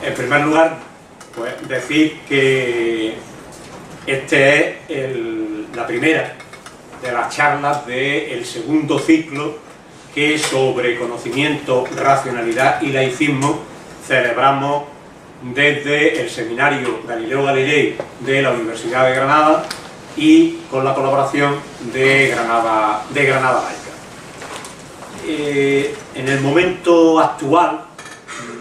En primer lugar, pues decir que este es la primera de las charlas del segundo ciclo que sobre conocimiento, racionalidad y laicismo celebramos desde el seminario Galileo Galilei de la Universidad de Granada y con la colaboración de Granada Laica. En el momento actual,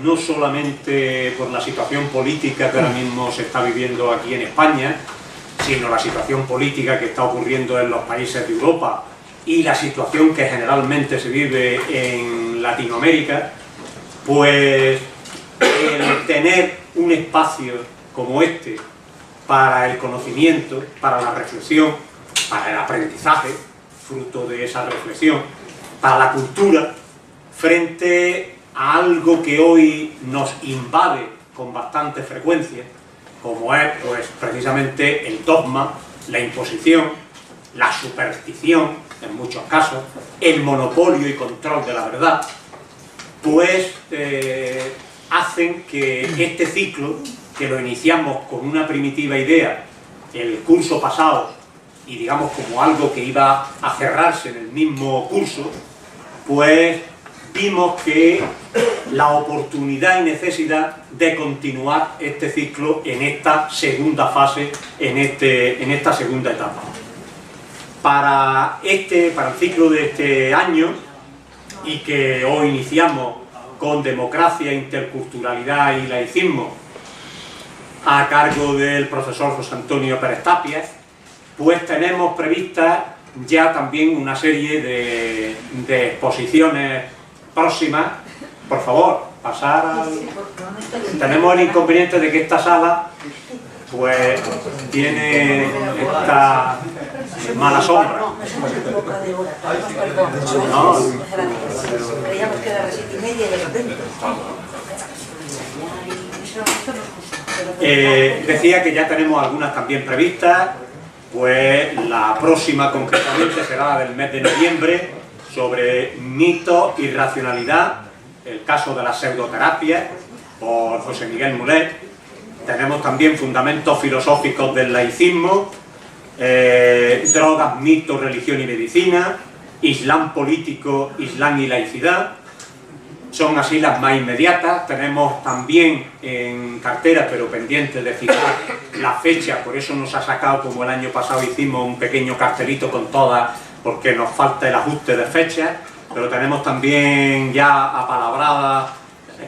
no solamente por la situación política que ahora mismo se está viviendo aquí en España, sino la situación política que está ocurriendo en los países de Europa y la situación que generalmente se vive en Latinoamérica, pues el tener un espacio como este para el conocimiento, para la reflexión, para el aprendizaje, fruto de esa reflexión, para la cultura, frente a algo que hoy nos invade con bastante frecuencia, como es pues, precisamente el dogma, la imposición, la superstición, en muchos casos, el monopolio y control de la verdad, pues hacen que este ciclo, que lo iniciamos con una primitiva idea el curso pasado y digamos como algo que iba a cerrarse en el mismo curso, pues vimos que la oportunidad y necesidad de continuar este ciclo en esta segunda fase, en esta segunda etapa. Para el ciclo de este año, y que hoy iniciamos con democracia, interculturalidad y laicismo, a cargo del profesor José Antonio Pérez Tapias, pues tenemos previstas ya también una serie de exposiciones próximas. Por favor, pasar al... Tenemos el inconveniente de que esta sala pues tiene esta mala sombra. No, creíamos que era las 7:30 y de repente. Decía que ya tenemos algunas también previstas, pues la próxima concretamente será la del mes de noviembre, sobre mito y racionalidad, el caso de la pseudoterapia, por José Miguel Mulet. Tenemos también fundamentos filosóficos del laicismo, drogas, mito, religión y medicina, islam político, islam y laicidad. Son así las más inmediatas. Tenemos también en cartera, pero pendiente de fijar la fecha, por eso nos ha sacado, como el año pasado hicimos un pequeño cartelito con todas, porque nos falta el ajuste de fechas, pero tenemos también ya apalabradas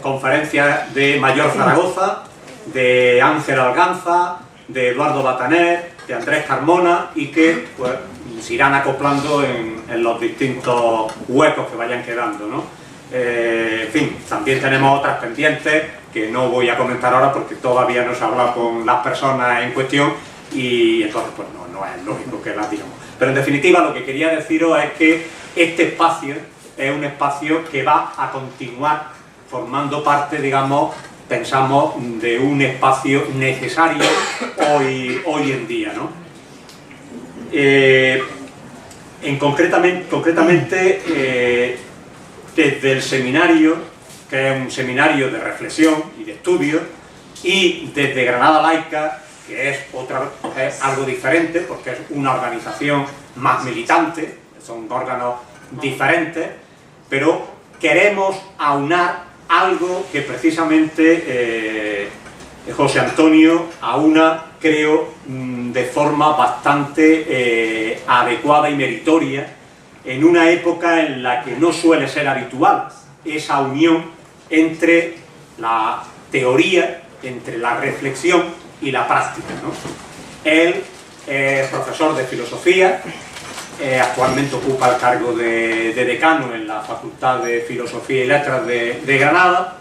conferencias de Mayor Zaragoza, de Ángel Alganza, de Eduardo Bataner, de Andrés Carmona, y que pues, se irán acoplando en los distintos huecos que vayan quedando, ¿no? En fin, también tenemos otras pendientes que no voy a comentar ahora porque todavía no se ha hablado con las personas en cuestión y entonces pues no es lógico que las digamos. Pero en definitiva lo que quería deciros es que este espacio es un espacio que va a continuar formando parte, digamos, pensamos, de un espacio necesario hoy en día, ¿no? Concretamente desde el seminario, que es un seminario de reflexión y de estudio, y desde Granada Laica, que es algo diferente, porque es una organización más militante, son órganos diferentes, pero queremos aunar algo que precisamente José Antonio aúna, creo, de forma bastante adecuada y meritoria, en una época en la que no suele ser habitual esa unión entre la teoría, entre la reflexión y la práctica, ¿no? Él es profesor de filosofía, actualmente ocupa el cargo de decano en la Facultad de Filosofía y Letras de Granada,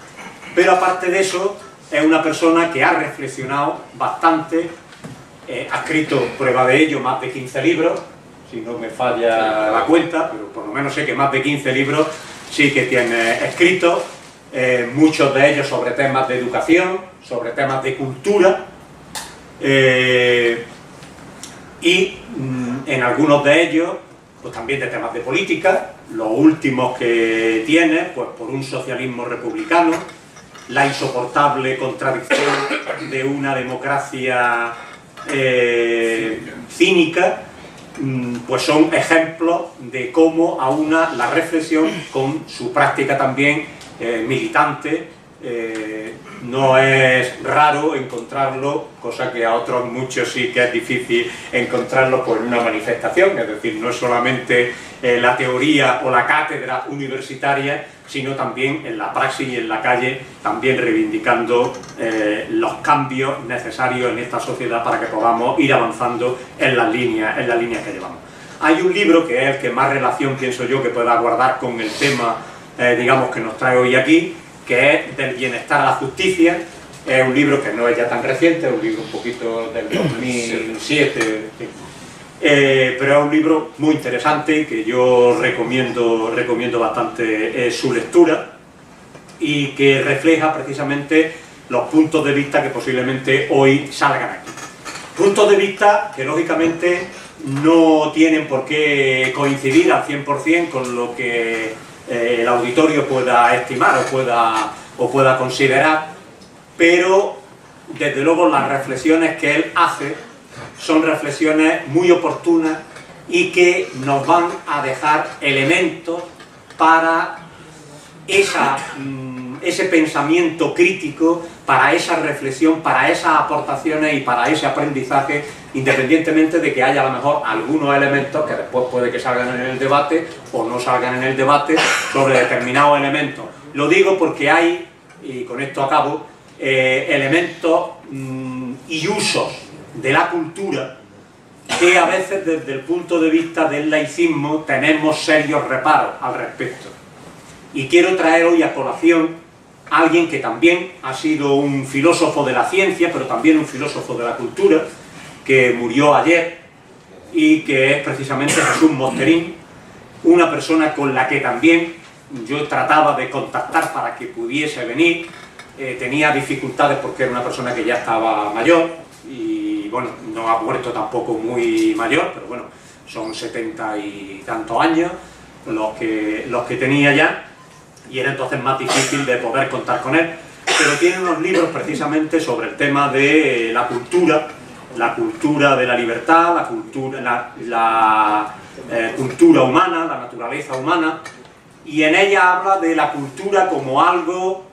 pero aparte de eso es una persona que ha reflexionado bastante, ha escrito, prueba de ello, más de 15 libros, si no me falla la cuenta, pero por lo menos sé que más de 15 libros sí que tiene escritos, muchos de ellos sobre temas de educación, sobre temas de cultura, y en algunos de ellos pues también de temas de política, los últimos que tiene, pues por un socialismo republicano, la insoportable contradicción de una democracia cínica, pues son ejemplos de cómo aúna la reflexión con su práctica también militante. No es raro encontrarlo, cosa que a otros muchos sí que es difícil encontrarlo, pues en una manifestación, es decir, no es solamente la teoría o la cátedra universitaria, sino también en la praxis y en la calle, también reivindicando los cambios necesarios en esta sociedad para que podamos ir avanzando en las líneas que llevamos. Hay un libro que es el que más relación, pienso yo, que pueda guardar con el tema, digamos, que nos trae hoy aquí, que es Del bienestar a la justicia. Es un libro que no es ya tan reciente, es un libro un poquito del 2007, pero es un libro muy interesante que yo recomiendo bastante su lectura, y que refleja precisamente los puntos de vista que posiblemente hoy salgan aquí. Puntos de vista que lógicamente no tienen por qué coincidir al 100% con lo que el auditorio pueda estimar o pueda considerar, pero desde luego las reflexiones que él hace son reflexiones muy oportunas y que nos van a dejar elementos para ese pensamiento crítico, para esa reflexión, para esas aportaciones y para ese aprendizaje, independientemente de que haya a lo mejor algunos elementos que después puede que salgan en el debate o no salgan en el debate sobre determinados elementos. Lo digo porque hay, y con esto acabo, elementos y usos de la cultura que a veces desde el punto de vista del laicismo tenemos serios reparos al respecto. Y quiero traer hoy a colación a alguien que también ha sido un filósofo de la ciencia, pero también un filósofo de la cultura, que murió ayer, y que es precisamente Jesús Mosterín, una persona con la que también yo trataba de contactar para que pudiese venir. Tenía dificultades porque era una persona que ya estaba mayor, y bueno, no ha muerto tampoco muy mayor, pero bueno, son 70 y tantos años los que tenía ya, y era entonces más difícil de poder contar con él. Pero tiene unos libros precisamente sobre el tema de la cultura de la libertad, la cultura humana, la naturaleza humana, y en ella habla de la cultura como algo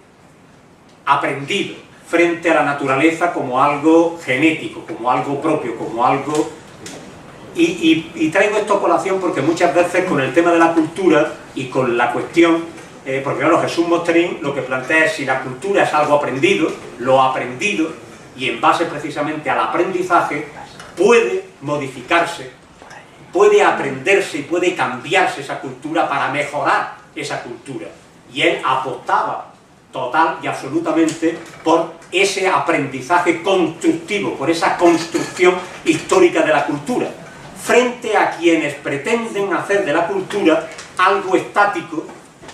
aprendido, frente a la naturaleza como algo genético, como algo propio, como algo... Y traigo esto a colación porque muchas veces con el tema de la cultura y con la cuestión, porque claro, Jesús Mosterín lo que plantea es si la cultura es algo aprendido, lo aprendido, y en base precisamente al aprendizaje, puede modificarse, puede aprenderse y puede cambiarse esa cultura para mejorar esa cultura. Y él apostaba total y absolutamente por ese aprendizaje constructivo, por esa construcción histórica de la cultura, frente a quienes pretenden hacer de la cultura algo estático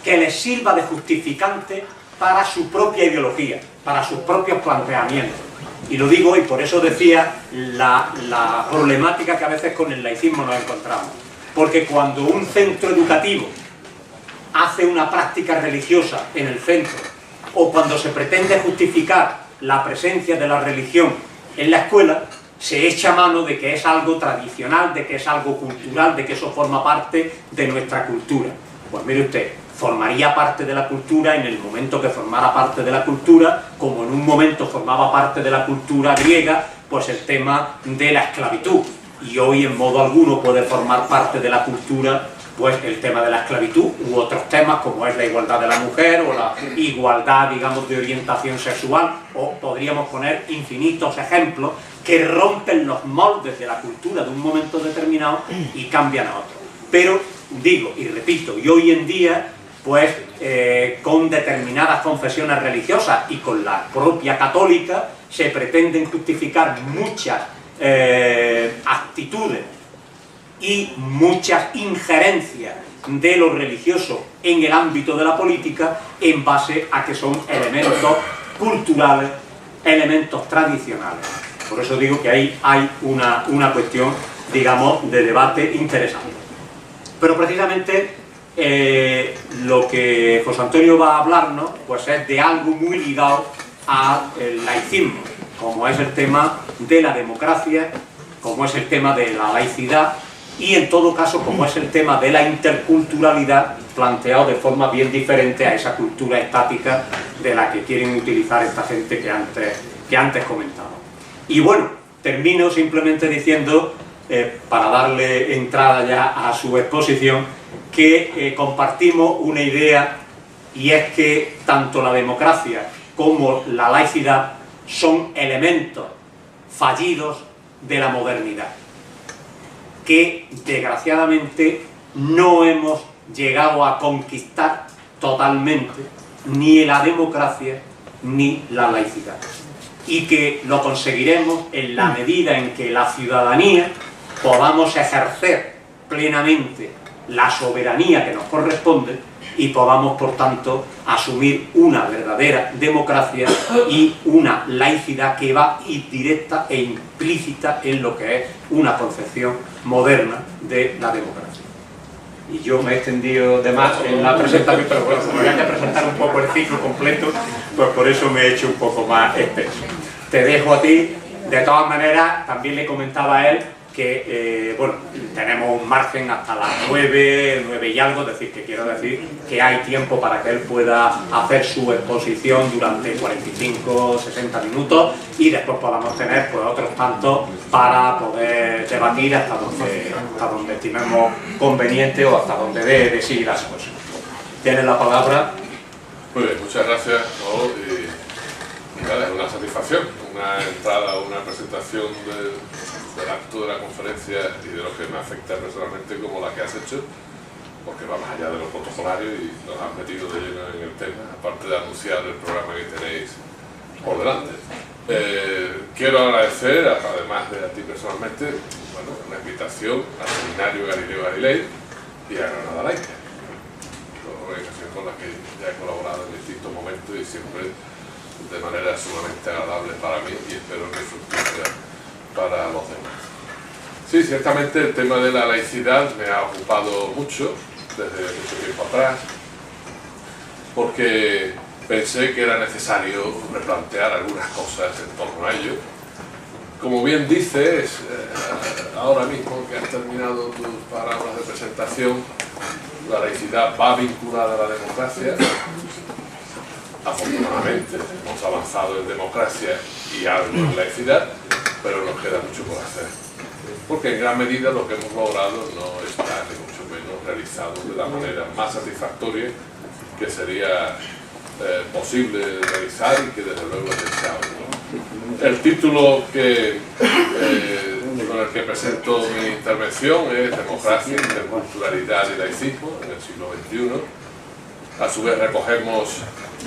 que les sirva de justificante para su propia ideología, para sus propios planteamientos. Y lo digo, y por eso decía la problemática que a veces con el laicismo nos encontramos. Porque cuando un centro educativo hace una práctica religiosa en el centro, o cuando se pretende justificar la presencia de la religión en la escuela, se echa mano de que es algo tradicional, de que es algo cultural, de que eso forma parte de nuestra cultura. Pues mire usted, formaría parte de la cultura en el momento que formara parte de la cultura, como en un momento formaba parte de la cultura griega, pues el tema de la esclavitud. Y hoy en modo alguno puede formar parte de la cultura pues el tema de la esclavitud u otros temas como es la igualdad de la mujer o la igualdad, digamos, de orientación sexual, o podríamos poner infinitos ejemplos que rompen los moldes de la cultura de un momento determinado y cambian a otro. Pero digo y repito, y hoy en día pues con determinadas confesiones religiosas y con la propia católica se pretenden justificar muchas actitudes y muchas injerencias de lo religioso en el ámbito de la política en base a que son elementos culturales, elementos tradicionales. Por eso digo que ahí hay una cuestión, digamos, de debate interesante. Pero precisamente lo que José Antonio va a hablarnos pues es de algo muy ligado al laicismo, como es el tema de la democracia, como es el tema de la laicidad y en todo caso como es el tema de la interculturalidad, planteado de forma bien diferente a esa cultura estática de la que quieren utilizar esta gente que antes comentaba. Y bueno, termino simplemente diciendo, para darle entrada ya a su exposición, que compartimos una idea, y es que tanto la democracia como la laicidad son elementos fallidos de la modernidad, que desgraciadamente no hemos llegado a conquistar totalmente ni la democracia ni la laicidad, y que lo conseguiremos en la medida en que la ciudadanía podamos ejercer plenamente la soberanía que nos corresponde y podamos, por tanto, asumir una verdadera democracia y una laicidad que va directa e implícita en lo que es una concepción moderna de la democracia. Y yo me he extendido de más en la presentación, pero bueno, como voy a presentar un poco el ciclo completo, pues por eso me he hecho un poco más espeso. Te dejo a ti. De todas maneras, también le comentaba a él que bueno, tenemos un margen hasta las 9 y algo, es decir, que quiero decir que hay tiempo para que él pueda hacer su exposición durante 45-60 minutos y después podamos tener pues otros tantos para poder debatir hasta donde estimemos conveniente o hasta donde dé sí las cosas. Tienes la palabra. Muy bien, muchas gracias, Raúl, y nada, es una satisfacción, una entrada, una presentación del acto de la conferencia y de lo que me afecta personalmente como la que has hecho, porque va más allá de lo protocolario y nos has metido de lleno en el tema, aparte de anunciar el programa que tenéis por delante. Quiero agradecer, además de a ti personalmente, bueno, la invitación al seminario Galileo Galilei y a Granada Laica, organización con la que ya he colaborado en distintos momentos y siempre de manera sumamente agradable para mí y espero que fructífera para los demás. Sí, ciertamente el tema de la laicidad me ha ocupado mucho, desde mucho tiempo atrás, porque pensé que era necesario replantear algunas cosas en torno a ello. Como bien dices, ahora mismo que has terminado tus palabras de presentación, la laicidad va vinculada a la democracia. Afortunadamente hemos avanzado en democracia y algo en laicidad, pero nos queda mucho por hacer. Porque en gran medida lo que hemos logrado no está ni mucho menos realizado de la manera más satisfactoria que sería posible realizar y que desde luego es deseable. El título con el que presento mi intervención es Democracia, Interculturalidad y Laicismo en el siglo XXI. A su vez recogemos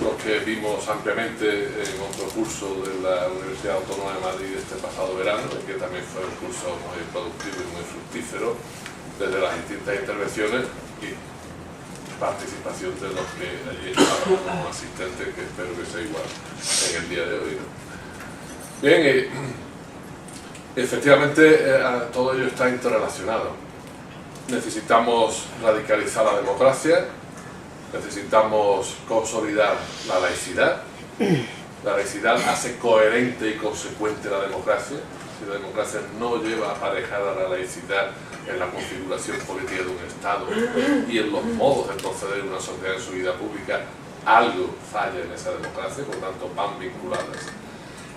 lo que vimos ampliamente en otro curso de la Universidad Autónoma de Madrid este pasado verano, que también fue un curso muy productivo y muy fructífero desde las distintas intervenciones y participación de los que allí estaban como asistentes, que espero que sea igual en el día de hoy, ¿no? Bien, efectivamente todo ello está interrelacionado. Necesitamos radicalizar la democracia, necesitamos consolidar la laicidad. La laicidad hace coherente y consecuente la democracia. Si la democracia no lleva aparejada la laicidad en la configuración política de un Estado y en los modos de proceder de una sociedad en su vida pública, algo falla en esa democracia, por lo tanto van vinculadas.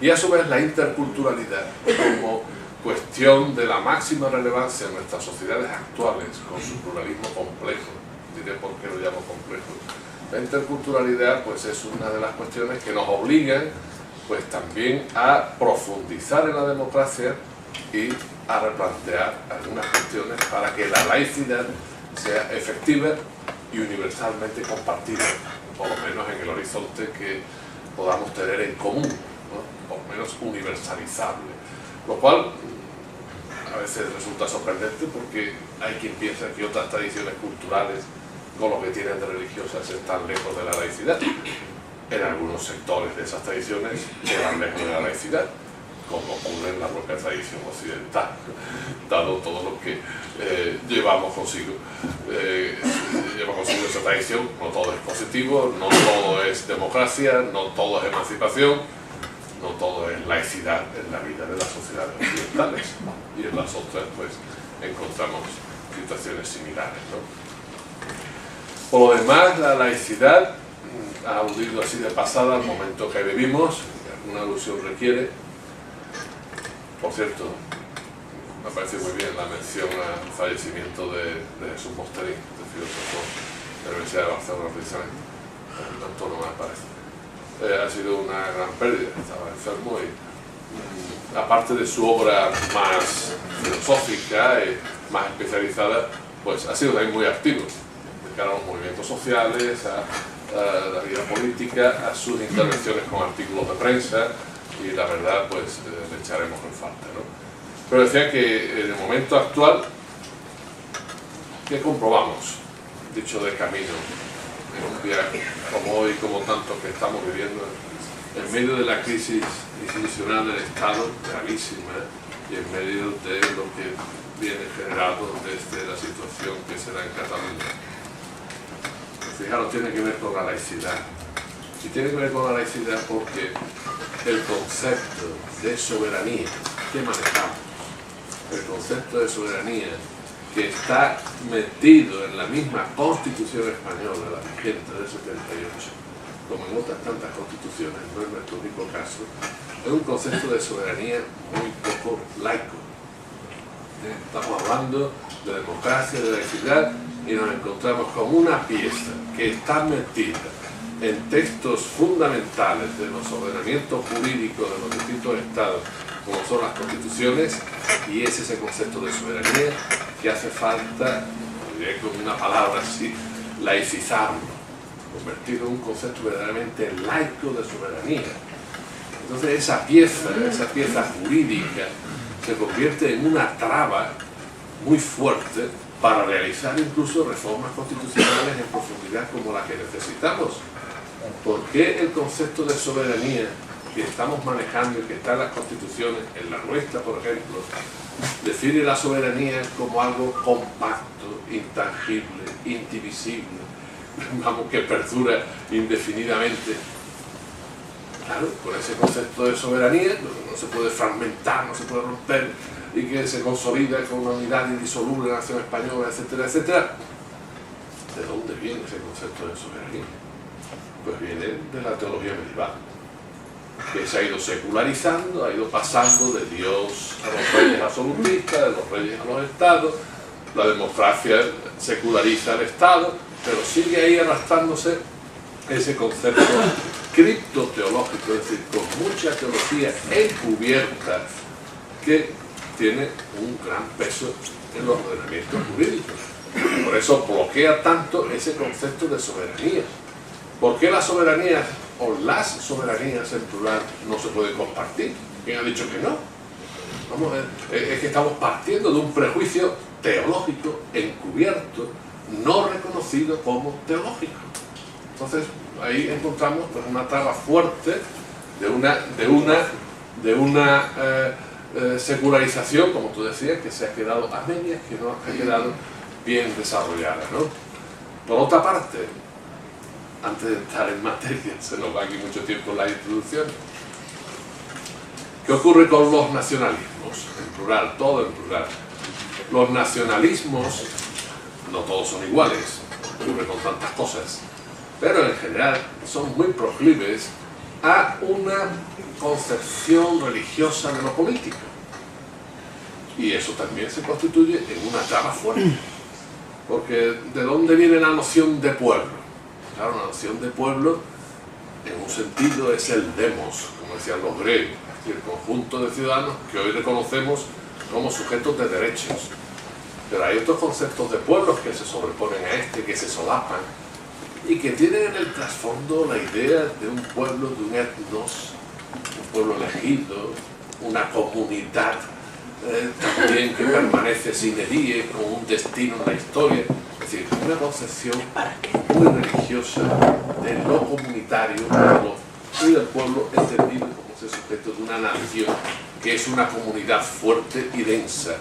Y a su vez la interculturalidad como cuestión de la máxima relevancia en nuestras sociedades actuales, con su pluralismo complejo. Diré por qué lo llamo complejo. La interculturalidad pues es una de las cuestiones que nos obligan pues también a profundizar en la democracia y a replantear algunas cuestiones para que la laicidad sea efectiva y universalmente compartida, por lo menos en el horizonte que podamos tener en común, ¿no? Por lo menos universalizable, lo cual a veces resulta sorprendente porque hay quien piensa que otras tradiciones culturales con lo que tienen de religiosas están lejos de la laicidad. En algunos sectores de esas tradiciones quedan lejos de la laicidad, como ocurre en la propia tradición occidental, dado todo lo que llevamos consigo esa tradición. No todo es positivo, no todo es democracia, no todo es emancipación, no todo es laicidad en la vida de las sociedades occidentales, y en las otras pues encontramos situaciones similares, ¿no? Por lo demás, la laicidad ha aludido así de pasada al momento que vivimos, una alusión requiere. Por cierto, me parece muy bien la mención al fallecimiento de Jesús Mosterín, el filósofo de la Universidad de Barcelona, precisamente, autónoma me parece. Ha sido una gran pérdida, estaba enfermo y aparte de su obra más filosófica y más especializada, pues ha sido también muy activo de cara a los movimientos sociales, a la vida política, a sus intervenciones con artículos de prensa, y la verdad pues le echaremos en falta, ¿no? Pero decía que en el momento actual, ¿qué comprobamos? Dicho de camino, en un día como hoy, como tantos que estamos viviendo, en medio de la crisis institucional del Estado, gravísima, y en medio de lo que viene generado desde la situación que se da en Cataluña. Fijaros, tiene que ver con la laicidad. Y tiene que ver con la laicidad porque el concepto de soberanía que manejamos, el concepto de soberanía que está metido en la misma Constitución española, la vigente del 78, como en otras tantas constituciones, no es nuestro único caso, es un concepto de soberanía muy poco laico. Estamos hablando de democracia, de laicidad, y nos encontramos con una pieza que está metida en textos fundamentales de los ordenamientos jurídicos de los distintos estados, como son las constituciones, y es ese concepto de soberanía que hace falta, diré con una palabra así, laicizarlo, convertirlo en un concepto verdaderamente laico de soberanía. Entonces esa pieza jurídica se convierte en una traba muy fuerte para realizar incluso reformas constitucionales en profundidad como la que necesitamos. ¿Por qué el concepto de soberanía que estamos manejando y que está en las constituciones, en la nuestra por ejemplo, define la soberanía como algo compacto, intangible, indivisible, vamos, que perdura indefinidamente? Claro, con ese concepto de soberanía no se puede fragmentar, no se puede romper, y que se consolida con una unidad indisoluble de la nación española, etcétera, etcétera. ¿De dónde viene ese concepto de soberanía? Pues viene de la teología medieval, que se ha ido secularizando, ha ido pasando de Dios a los reyes absolutistas, de los reyes a los estados. La democracia seculariza el Estado, pero sigue ahí arrastrándose ese concepto criptoteológico, es decir, con mucha teología encubierta, que tiene un gran peso en los ordenamientos jurídicos. Por eso bloquea tanto ese concepto de soberanía. ¿Por qué la soberanía o las soberanías en plural no se pueden compartir? ¿Quién ha dicho que no? Vamos a ver, es que estamos partiendo de un prejuicio teológico encubierto, no reconocido como teológico. Entonces ahí encontramos pues una traba fuerte de una secularización, como tú decías, que se ha quedado a medias, que no ha quedado bien desarrollada, ¿no? Por otra parte, antes de entrar en materia, se nos va aquí mucho tiempo en la introducción, ¿qué ocurre con los nacionalismos? En plural, todo en plural. Los nacionalismos, no todos son iguales, ocurre con tantas cosas, pero en general son muy proclives a una concepción religiosa de lo político. Y eso también se constituye en una traba fuerte. Porque ¿de dónde viene la noción de pueblo? Claro, la noción de pueblo, en un sentido, es el demos, como decían los griegos, es decir, el conjunto de ciudadanos que hoy reconocemos como sujetos de derechos. Pero hay otros conceptos de pueblos que se sobreponen a este, que se solapan, y que tienen en el trasfondo la idea de un pueblo, de un etnos, un pueblo elegido, una comunidad también que permanece sin edie, con un destino en la historia. Es decir, una concepción muy religiosa de lo comunitario y del pueblo entendido como ese sujeto de una nación que es una comunidad fuerte y densa.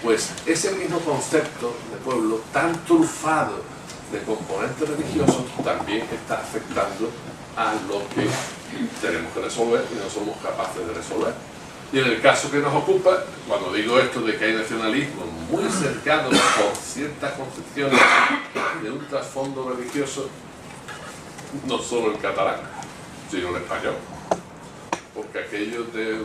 Pues ese mismo concepto de pueblo tan trufado de componentes religiosos también está afectando a lo que tenemos que resolver y no somos capaces de resolver. Y en el caso que nos ocupa, cuando digo esto de que hay nacionalismo muy cercano por ciertas concepciones de un trasfondo religioso, no solo el catalán, sino el español, porque aquello de,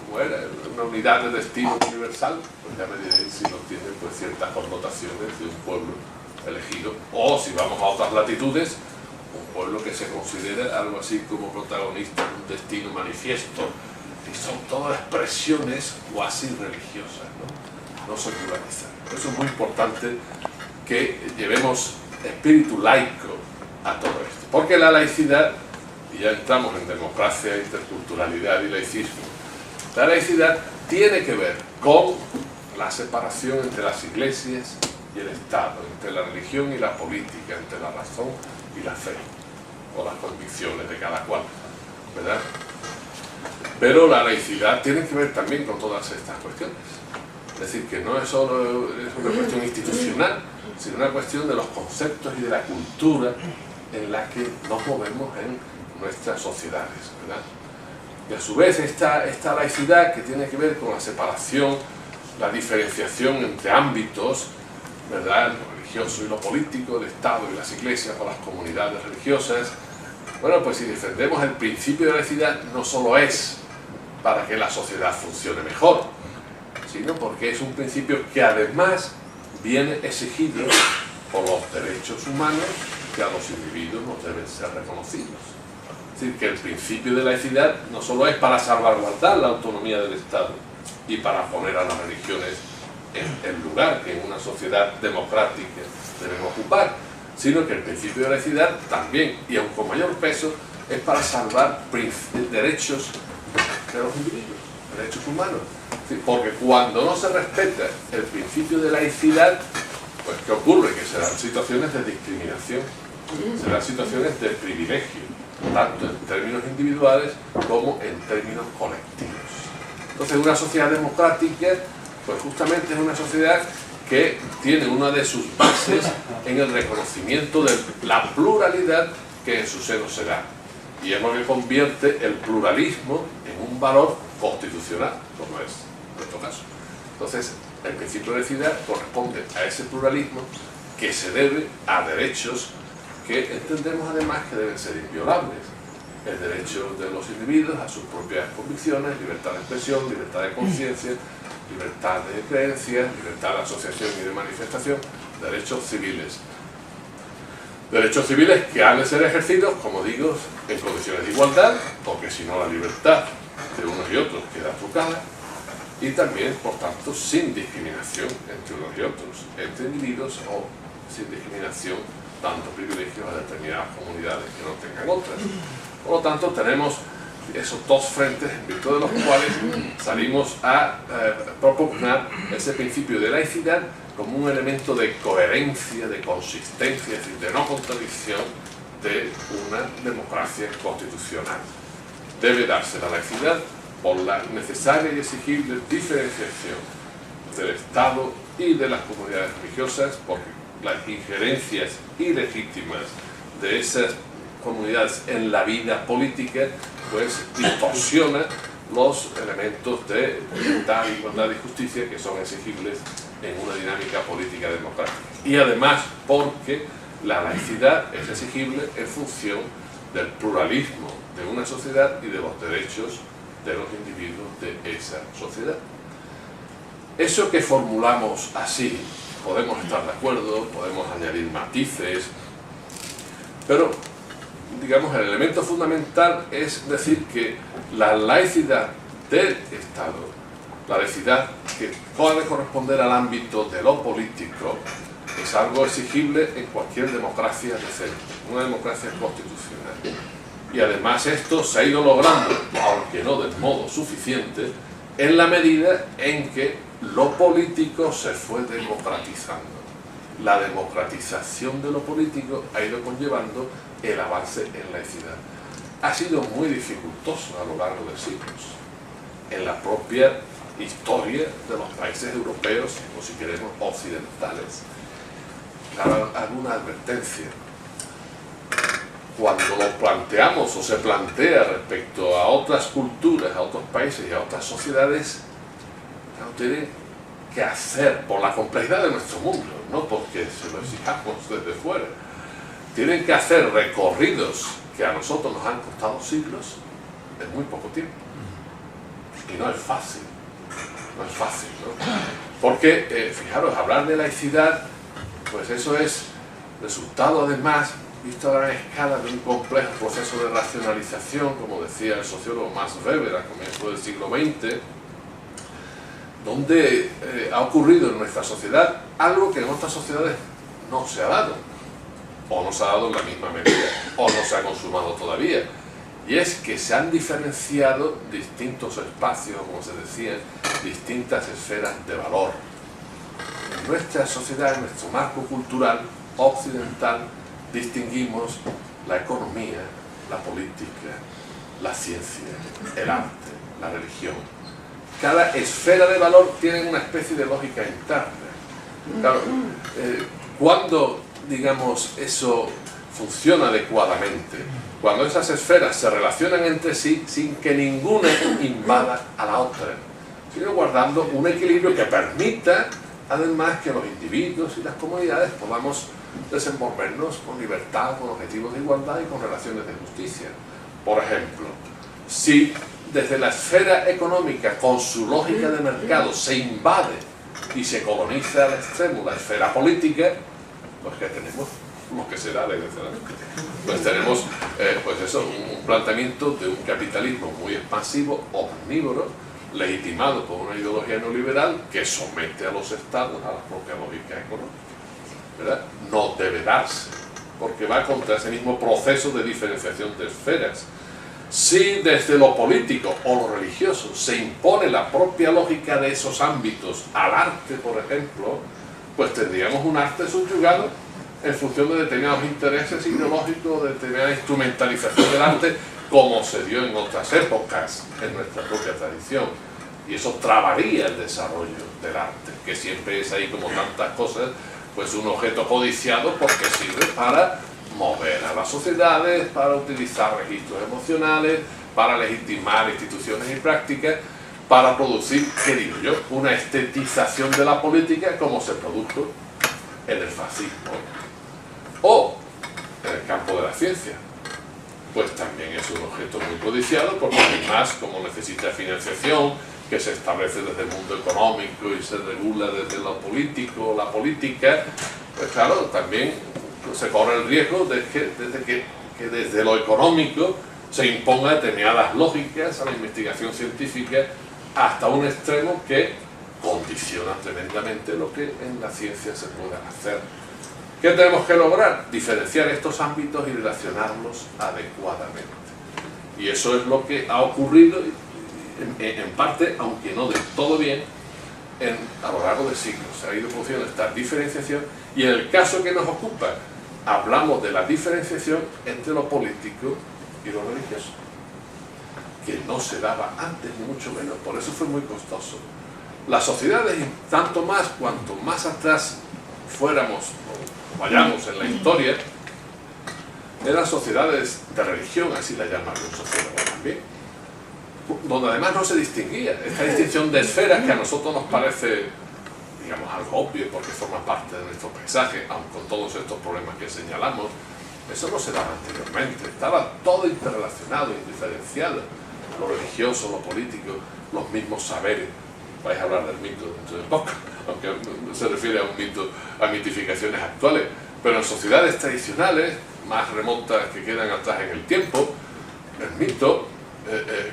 ¿cómo era?, una unidad de destino universal, pues ya me diréis si no tiene pues ciertas connotaciones de un pueblo elegido, o si vamos a otras latitudes, un pueblo que se considera algo así como protagonista de un destino manifiesto, y son todas expresiones cuasi religiosas, no secularizar. Por eso es muy importante que llevemos espíritu laico a todo esto, porque la laicidad, y ya entramos en democracia, interculturalidad y laicismo, la laicidad tiene que ver con la separación entre las iglesias y el Estado, entre la religión y la política, entre la razón y la fe, o las convicciones de cada cual, ¿verdad? Pero la laicidad tiene que ver también con todas estas cuestiones. Es decir, que no es solo una cuestión institucional, sino una cuestión de los conceptos y de la cultura en la que nos movemos en nuestras sociedades, ¿verdad? Y a su vez esta laicidad que tiene que ver con la separación, la diferenciación entre ámbitos, ¿verdad?, lo religioso y lo político, el Estado y las iglesias o las comunidades religiosas. Bueno, pues si defendemos el principio de laicidad, no solo es para que la sociedad funcione mejor, sino porque es un principio que además viene exigido por los derechos humanos que a los individuos nos deben ser reconocidos. Es decir, que el principio de laicidad no solo es para salvaguardar la autonomía del Estado y para poner a las religiones en el lugar que en una sociedad democrática deben ocupar, sino que el principio de laicidad también, y aún con mayor peso, es para salvar derechos de los individuos, derechos humanos. Porque cuando no se respeta el principio de laicidad, pues ¿qué ocurre? Que serán situaciones de discriminación, serán situaciones de privilegio, tanto en términos individuales como en términos colectivos. Entonces una sociedad democrática, pues justamente es una sociedad que tiene una de sus bases en el reconocimiento de la pluralidad que en su seno se da. Y es lo que convierte el pluralismo en un valor constitucional, como es nuestro caso. Entonces, el principio de laicidad corresponde a ese pluralismo que se debe a derechos que entendemos además que deben ser inviolables. El derecho de los individuos a sus propias convicciones, libertad de expresión, libertad de conciencia, libertad de creencias, libertad de asociación y de manifestación, derechos civiles. Derechos civiles que han de ser ejercidos, como digo, en condiciones de igualdad, porque si no la libertad de unos y otros queda trucada, y también, por tanto, sin discriminación entre unos y otros, entre individuos, o sin discriminación dando privilegios a determinadas comunidades que no tengan otras. Por lo tanto, tenemos esos dos frentes en virtud de los cuales salimos a propugnar ese principio de laicidad como un elemento de coherencia, de consistencia, es decir, de no contradicción de una democracia constitucional. Debe darse la laicidad por la necesaria y exigible diferenciación del Estado y de las comunidades religiosas, porque las injerencias ilegítimas de esas comunidades en la vida política pues distorsiona los elementos de libertad, igualdad y justicia que son exigibles en una dinámica política democrática. Y además porque la laicidad es exigible en función del pluralismo de una sociedad y de los derechos de los individuos de esa sociedad. Eso que formulamos así, podemos estar de acuerdo, podemos añadir matices, pero digamos el elemento fundamental es decir que la laicidad del Estado, la laicidad que puede corresponder al ámbito de lo político, es algo exigible en cualquier democracia decente, una democracia constitucional. Y además esto se ha ido logrando, aunque no de modo suficiente, en la medida en que lo político se fue democratizando. La democratización de lo político ha ido conllevando el avance en laicidad. Ha sido muy dificultoso a lo largo de siglos. en la propia historia de los países europeos, o si queremos occidentales. Alguna advertencia. Cuando lo planteamos o se plantea respecto a otras culturas, a otros países y a otras sociedades, tienen que hacer, por la complejidad de nuestro mundo, no porque se lo exijamos desde fuera, tienen que hacer recorridos que a nosotros nos han costado siglos en muy poco tiempo. Y no es fácil, no es fácil, ¿no? Porque, fijaros, hablar de laicidad, pues eso es resultado además, visto a gran escala, de un complejo proceso de racionalización, como decía el sociólogo Max Weber a comienzos del siglo XX, donde ha ocurrido en nuestra sociedad algo que en otras sociedades no se ha dado, o no se ha dado en la misma medida, o no se ha consumado todavía, y es que se han diferenciado distintos espacios, como se decía, distintas esferas de valor. En nuestra sociedad, en nuestro marco cultural occidental, distinguimos la economía, la política, la ciencia, el arte, la religión. Cada esfera de valor tiene una especie de lógica interna. Claro, cuando, digamos, eso funciona adecuadamente, cuando esas esferas se relacionan entre sí sin que ninguna invada a la otra, sino guardando un equilibrio que permita, además, que los individuos y las comunidades podamos desenvolvernos con libertad, con objetivos de igualdad y con relaciones de justicia. Por ejemplo, si desde la esfera económica, con su lógica de mercado, se invade y se coloniza al extremo la esfera política, pues que tenemos lo que será desgraciadamente. Pues tenemos pues eso, un planteamiento de un capitalismo muy expansivo, omnívoro, legitimado por una ideología neoliberal que somete a los estados a la propia lógica económica, ¿verdad? No debe darse, porque va contra ese mismo proceso de diferenciación de esferas. Si desde lo político o lo religioso se impone la propia lógica de esos ámbitos al arte, por ejemplo, pues tendríamos un arte subyugado en función de determinados intereses ideológicos, de determinada instrumentalización del arte, como se dio en otras épocas en nuestra propia tradición. Y eso trabaría el desarrollo del arte, que siempre es ahí, como tantas cosas, pues un objeto codiciado porque sirve para mover a las sociedades, para utilizar registros emocionales, para legitimar instituciones y prácticas, para producir, ¿qué digo yo?, una estetización de la política como se produjo en el fascismo o en el campo de la ciencia. Pues también es un objeto muy codiciado porque además, como necesita financiación que se establece desde el mundo económico y se regula desde lo político, la política, pues claro, también se corre el riesgo de que desde lo económico se imponga determinadas lógicas a la investigación científica hasta un extremo que condiciona tremendamente lo que en la ciencia se puede hacer. ¿Qué tenemos que lograr? Diferenciar estos ámbitos y relacionarlos adecuadamente. Y eso es lo que ha ocurrido, en parte, aunque no del todo bien, a lo largo de siglos. Se ha ido produciendo esta diferenciación y en el caso que nos ocupa, hablamos de la diferenciación entre lo político y lo religioso, que no se daba antes ni mucho menos, por eso fue muy costoso. Las sociedades, tanto más cuanto más atrás fuéramos o vayamos en la historia, eran sociedades de religión, así la llaman los sociólogos también, donde además no se distinguía esta distinción de esferas que a nosotros nos parece, digamos, algo obvio porque forma parte de nuestro paisaje, aun con todos estos problemas que señalamos. Eso no se daba anteriormente, estaba todo interrelacionado, indiferenciado, lo religioso, lo político, los mismos saberes. Vais a hablar del mito dentro de poco, aunque se refiere a un mito, a mitificaciones actuales, pero en sociedades tradicionales, más remotas que quedan atrás en el tiempo, el mito,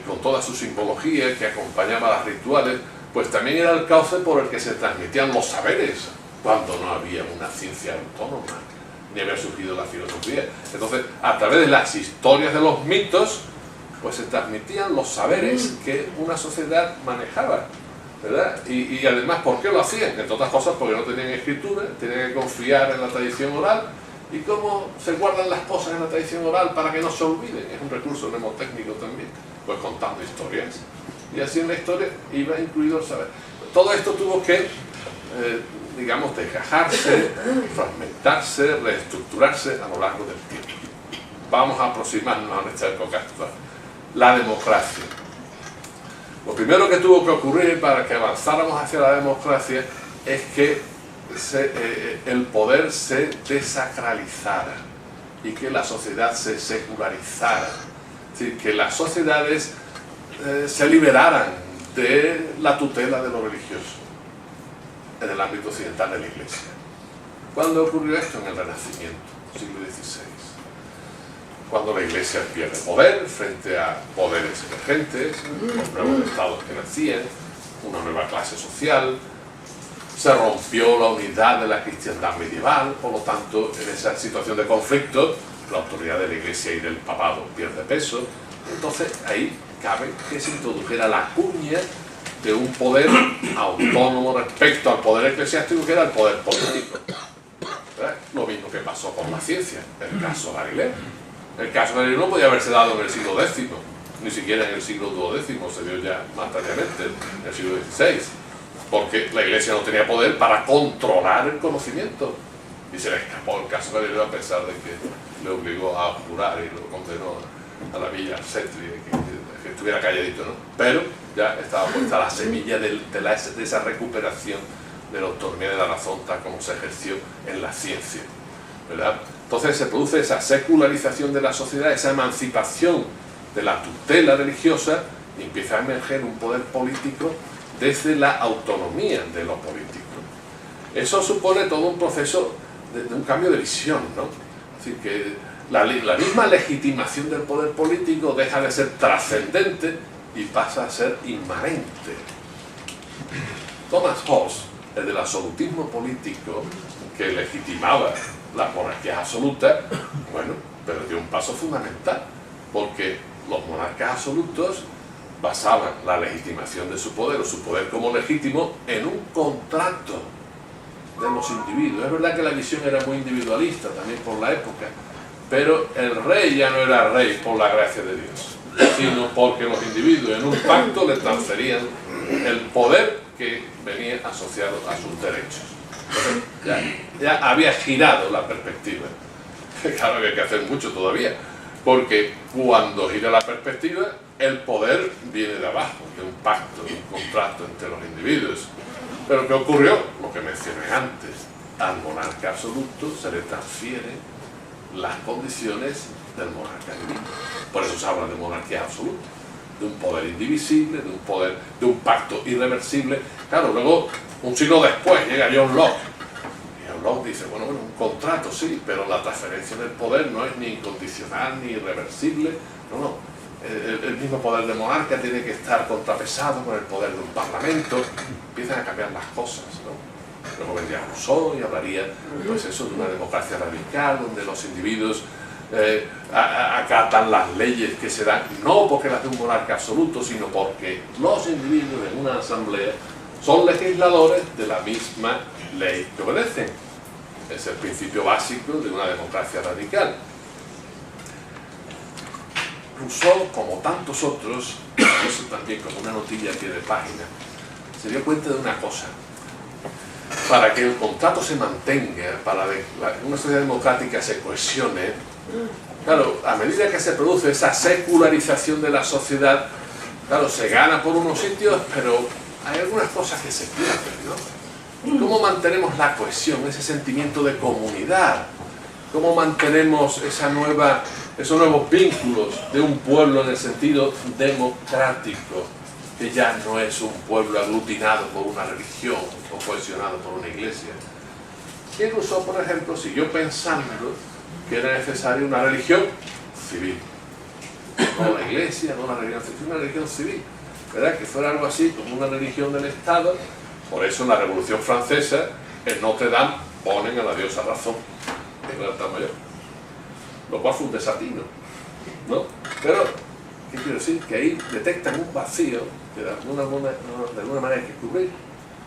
con toda su simbología que acompañaba a las rituales, pues también era el cauce por el que se transmitían los saberes, cuando no había una ciencia autónoma, ni había surgido la filosofía. Entonces, a través de las historias de los mitos, pues se transmitían los saberes que una sociedad manejaba, ¿verdad? Y además, ¿por qué lo hacían? Entre otras cosas porque no tenían escritura, tenían que confiar en la tradición oral. ¿Y cómo se guardan las cosas en la tradición oral para que no se olviden? Es un recurso mnemotécnico también, pues contando historias. Y así en la historia iba incluido el saber. Todo esto tuvo que, digamos, desgajarse, fragmentarse, reestructurarse a lo largo del tiempo. Vamos a aproximarnos a nuestra época actual. La democracia. Lo primero que tuvo que ocurrir para que avanzáramos hacia la democracia es que el poder se desacralizara y que la sociedad se secularizara. Es decir, que las sociedades se liberaran de la tutela de lo religioso en el ámbito occidental de la Iglesia. ¿Cuándo ocurrió esto? En el Renacimiento, siglo XVI. Cuando la Iglesia pierde poder frente a poderes emergentes, los nuevos estados que nacían, una nueva clase social, se rompió la unidad de la cristiandad medieval, por lo tanto, en esa situación de conflicto, la autoridad de la Iglesia y del papado pierde peso. Entonces, ahí cabe que se introdujera la cuña de un poder autónomo respecto al poder eclesiástico, que era el poder político. ¿Verdad? Lo mismo que pasó con la ciencia, el caso Galileo. El caso Galileo no podía haberse dado en el siglo X, ni siquiera en el siglo XII, se dio ya más tardíamente, en el siglo XVI, porque la Iglesia no tenía poder para controlar el conocimiento. Y se le escapó el caso Galileo a pesar de que le obligó a jurar y lo condenó a la villa Arcetri, que estuviera calladito, ¿no? Pero ya estaba puesta la semilla de esa recuperación de la autonomía de la razón tal como se ejerció en la ciencia, ¿verdad? Entonces se produce esa secularización de la sociedad, esa emancipación de la tutela religiosa, y empieza a emerger un poder político desde la autonomía de lo político. Eso supone todo un proceso de un cambio de visión, ¿no? Es decir, que la misma legitimación del poder político deja de ser trascendente y pasa a ser inmanente. Thomas Hobbes, el del absolutismo político que legitimaba las monarquías absolutas, bueno, pero dio un paso fundamental, porque los monarcas absolutos basaban la legitimación de su poder, o su poder como legítimo, en un contrato de los individuos. Es verdad que la visión era muy individualista también por la época, pero el rey ya no era rey por la gracia de Dios, sino porque los individuos en un pacto le transferían el poder que venía asociado a sus derechos. Entonces, ya había girado la perspectiva. Claro, había que hacer mucho todavía, porque cuando gira la perspectiva, el poder viene de abajo, de un pacto, de un contrato entre los individuos. Pero ¿qué ocurrió? Lo que mencioné antes. Al monarca absoluto se le transfieren las condiciones del monarca divino. Por eso se habla de monarquía absoluta, de un poder indivisible, de un poder, de un pacto irreversible. Claro, luego, un siglo después, llega John Locke. Y John Locke dice, bueno, un contrato sí, pero la transferencia del poder no es ni incondicional ni irreversible. No. El mismo poder de monarca tiene que estar contrapesado con el poder de un parlamento. Empiezan a cambiar las cosas, ¿no? Luego vendría Rousseau y hablaría, pues eso, de una democracia radical, donde los individuos acatan las leyes que se dan, no porque las de un monarca absoluto, sino porque los individuos en una asamblea son legisladores de la misma ley que obedecen. Es el principio básico de una democracia radical. Rousseau, como tantos otros, eso también como una notilla a pie de página, se dio cuenta de una cosa. Para que el contrato se mantenga, para que una sociedad democrática se cohesione, claro, a medida que se produce esa secularización de la sociedad, claro, se gana por unos sitios, pero hay algunas cosas que se pierden, ¿no? ¿Cómo mantenemos la cohesión, ese sentimiento de comunidad? ¿Cómo mantenemos esos nuevos vínculos de un pueblo en el sentido democrático, que ya no es un pueblo aglutinado por una religión o cohesionado por una iglesia? Y Rousseau, por ejemplo, siguió pensando que era necesaria una religión civil. No la iglesia, no la religión civil, una religión civil, ¿verdad? Que fuera algo así como una religión del Estado. Por eso en la Revolución Francesa, en Notre Dame, ponen a la diosa razón en el altar mayor, lo cual fue un desatino, ¿no? Pero, ¿qué quiero decir? Que ahí detectan un vacío que de alguna manera hay que cubrir,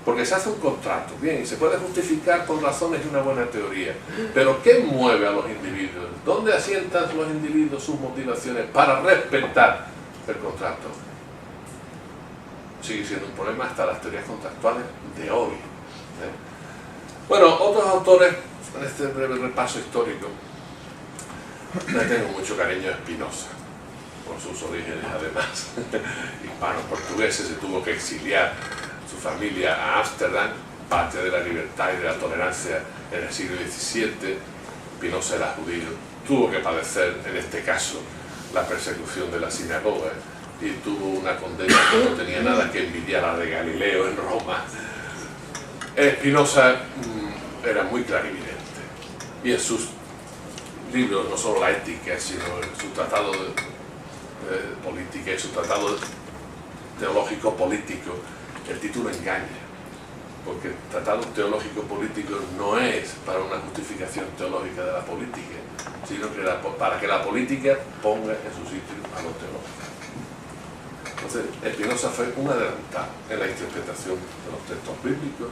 porque se hace un contrato, bien, y se puede justificar por razones de una buena teoría, pero ¿qué mueve a los individuos? ¿Dónde asientan los individuos sus motivaciones para respetar el contrato? sigue siendo un problema hasta las teorías contractuales de hoy. Bueno, otros autores, en este breve repaso histórico, le tengo mucho cariño a Spinoza, por sus orígenes además hispanos portugueses. Se tuvo que exiliar su familia a Ámsterdam, patria de la libertad y de la tolerancia en el siglo XVII. Spinoza era judío, tuvo que padecer, en este caso, la persecución de la sinagoga y tuvo una condena que no tenía nada que envidiar a la de Galileo en Roma. Spinoza era muy clarividente y en sus libros, no solo la ética, sino en su tratado de política y su tratado teológico-político, el título engaña, porque el tratado teológico-político no es para una justificación teológica de la política, sino que para que la política ponga en su sitio a lo teológico. Entonces, Spinoza fue un adelantado en la interpretación de los textos bíblicos,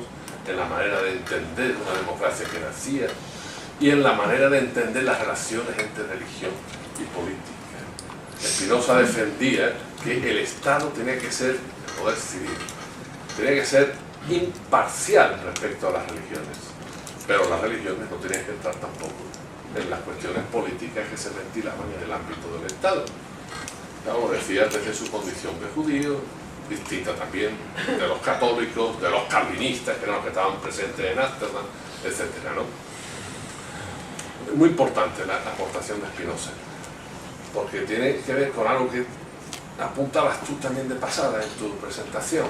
en la manera de entender una democracia que nacía y en la manera de entender las relaciones entre religión y política. Spinoza defendía que el Estado tenía que ser, el poder civil, tenía que ser imparcial respecto a las religiones, pero las religiones no tenían que entrar tampoco en las cuestiones políticas que se ventilaban en el ámbito del Estado. Como decía, desde su condición de judío, distinta también de los católicos, de los calvinistas, que eran los que estaban presentes en Ámsterdam, etc., ¿no? Muy importante la aportación de Spinoza, porque tiene que ver con algo que apuntabas tú también de pasada en tu presentación,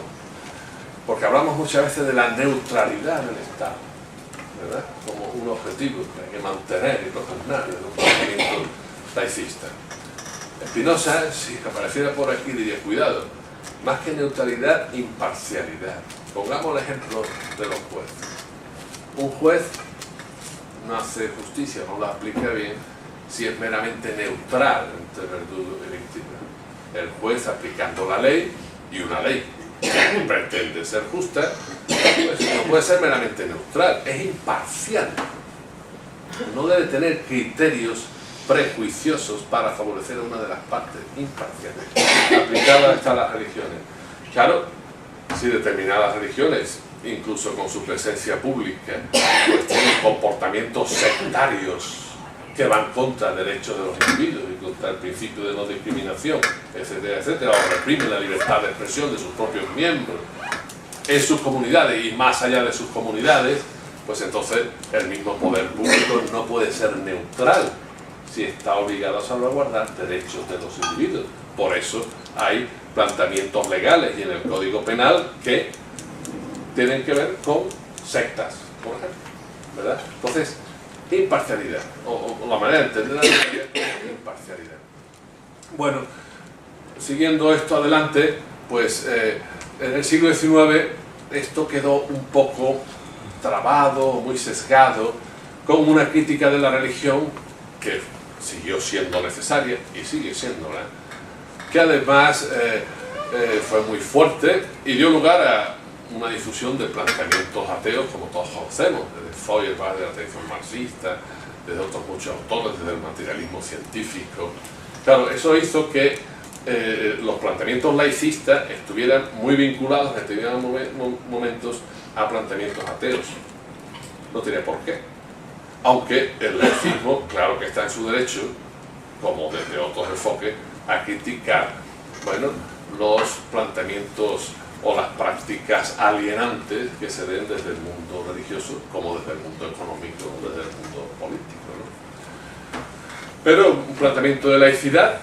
porque hablamos muchas veces de la neutralidad del Estado, ¿verdad?, como un objetivo que hay que mantener y propugnar en un pensamiento laicista. Spinoza, si apareciera por aquí, diría: cuidado, más que neutralidad, imparcialidad. Pongamos el ejemplo de los jueces. Un juez no hace justicia, no la aplica bien, si es meramente neutral entre verdugo y víctima. El juez, aplicando la ley, y una ley que pretende ser justa, pues no puede ser meramente neutral, es imparcial. No debe tener criterios prejuiciosos para favorecer a una de las partes, imparciales, aplicadas hasta las religiones. Claro, si determinadas religiones, incluso con su presencia pública, pues tienen comportamientos sectarios que van contra derechos de los individuos y contra el principio de no discriminación, etcétera, etcétera, o reprimen la libertad de expresión de sus propios miembros en sus comunidades y más allá de sus comunidades, pues entonces el mismo poder público no puede ser neutral si está obligado a salvaguardar derechos de los individuos. Por eso hay planteamientos legales y en el Código Penal que tienen que ver con sectas, por ejemplo, ¿verdad? Entonces, imparcialidad, o la manera de entender la imparcialidad. Bueno, siguiendo esto adelante, pues en el siglo XIX esto quedó un poco trabado, muy sesgado, con una crítica de la religión que siguió siendo necesaria y sigue siéndola, que además fue muy fuerte y dio lugar a una difusión de planteamientos ateos como todos conocemos, desde Feuerbach, de la tradición marxista, desde otros muchos autores, desde el materialismo científico. Claro, eso hizo que los planteamientos laicistas estuvieran muy vinculados en determinados momentos a planteamientos ateos. No tiene por qué. Aunque el laicismo, claro que está en su derecho, como desde otros enfoques, a criticar, bueno, los planteamientos o las prácticas alienantes que se den desde el mundo religioso, como desde el mundo económico, desde el mundo político, ¿no? Pero un planteamiento de laicidad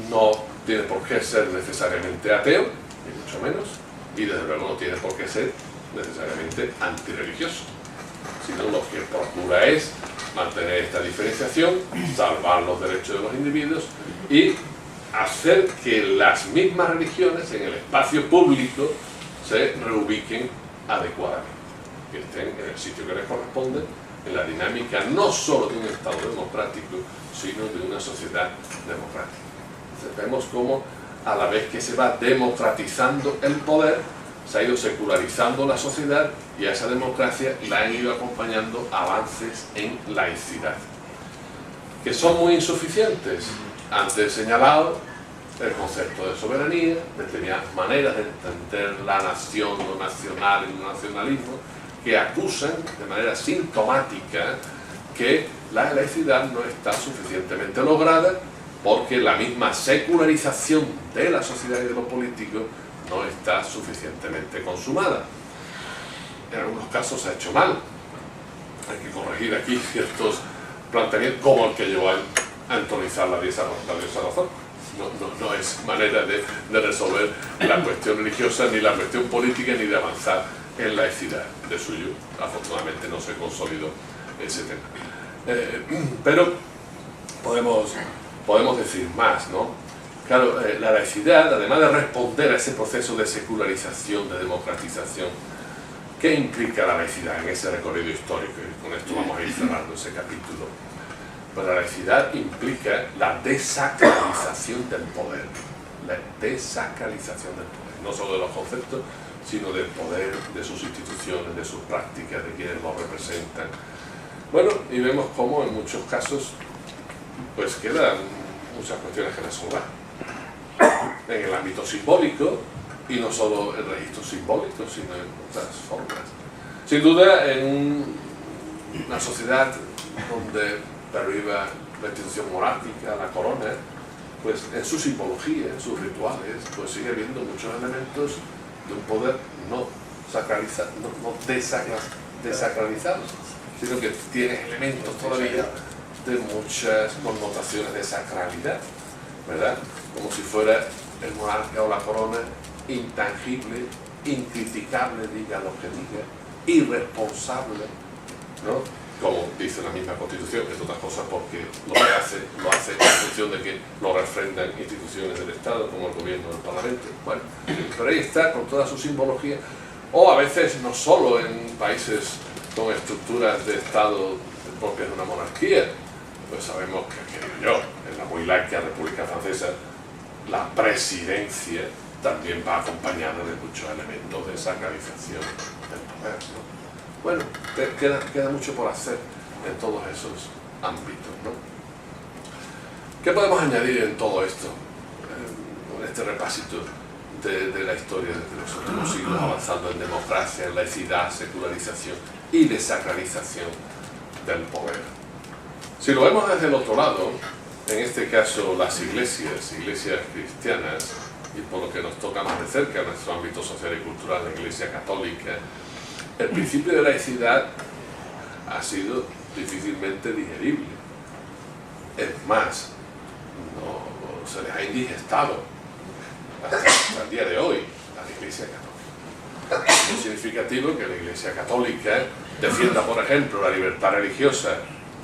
no tiene por qué ser necesariamente ateo, ni mucho menos, y desde luego no tiene por qué ser necesariamente antirreligioso, sino lo que procura es mantener esta diferenciación, salvar los derechos de los individuos y hacer que las mismas religiones en el espacio público se reubiquen adecuadamente, que estén en el sitio que les corresponde, en la dinámica no solo de un Estado democrático, sino de una sociedad democrática. Entonces vemos cómo a la vez que se va democratizando el poder, se ha ido secularizando la sociedad y a esa democracia la han ido acompañando avances en laicidad, que son muy insuficientes. Antes he señalado el concepto de soberanía, determinadas maneras de entender la nación, lo nacional y lo nacionalismo, que acusan de manera sintomática que la laicidad no está suficientemente lograda porque la misma secularización de la sociedad y de lo político no está suficientemente consumada. En algunos casos se ha hecho mal. Hay que corregir aquí ciertos planteamientos, como el que llevó a entronizar la diosa razón. No es manera de resolver la cuestión religiosa, ni la cuestión política, ni de avanzar en laicidad. De suyo, afortunadamente, no se consolidó ese tema. Pero podemos decir más, ¿no? Claro, la laicidad, además de responder a ese proceso de secularización, de democratización, ¿qué implica la laicidad en ese recorrido histórico? Y con esto vamos a ir cerrando ese capítulo. Pues la laicidad implica la desacralización del poder. La desacralización del poder. No solo de los conceptos, sino del poder, de sus instituciones, de sus prácticas, de quienes lo representan. Bueno, y vemos cómo en muchos casos pues quedan muchas cuestiones que resolver. En el ámbito simbólico, y no solo en registros simbólicos, sino en otras formas. Sin duda, en una sociedad donde perviva la institución monárquica, la corona, pues en su simbología, en sus rituales, pues sigue habiendo muchos elementos de un poder no desacralizado, sino que tiene elementos todavía de muchas connotaciones de sacralidad, ¿verdad? Como si fuera el monarca o la corona intangible, incriticable, diga lo que diga, irresponsable, ¿no? Como dice la misma Constitución, entre otras cosas porque lo hace en función de que lo refrendan instituciones del Estado, como el gobierno del Parlamento. Bueno, pero ahí está, con toda su simbología, o a veces no solo en países con estructuras de Estado propias de una monarquía, pues sabemos que, en la muy laica República Francesa, la presidencia también va acompañada de muchos elementos de sacralización del poder, ¿no? Bueno, queda mucho por hacer en todos esos ámbitos, ¿no? ¿Qué podemos añadir en todo esto? En este repasito de la historia de los últimos siglos, avanzando en democracia, en laicidad, secularización y desacralización del poder. Si lo vemos desde el otro lado, en este caso las iglesias cristianas, y por lo que nos toca más de cerca en nuestro ámbito social y cultural, la Iglesia Católica, el principio de laicidad ha sido difícilmente digerible. Es más, no se les ha indigestado hasta el día de hoy a la Iglesia Católica. Es muy significativo que la Iglesia Católica defienda, por ejemplo, la libertad religiosa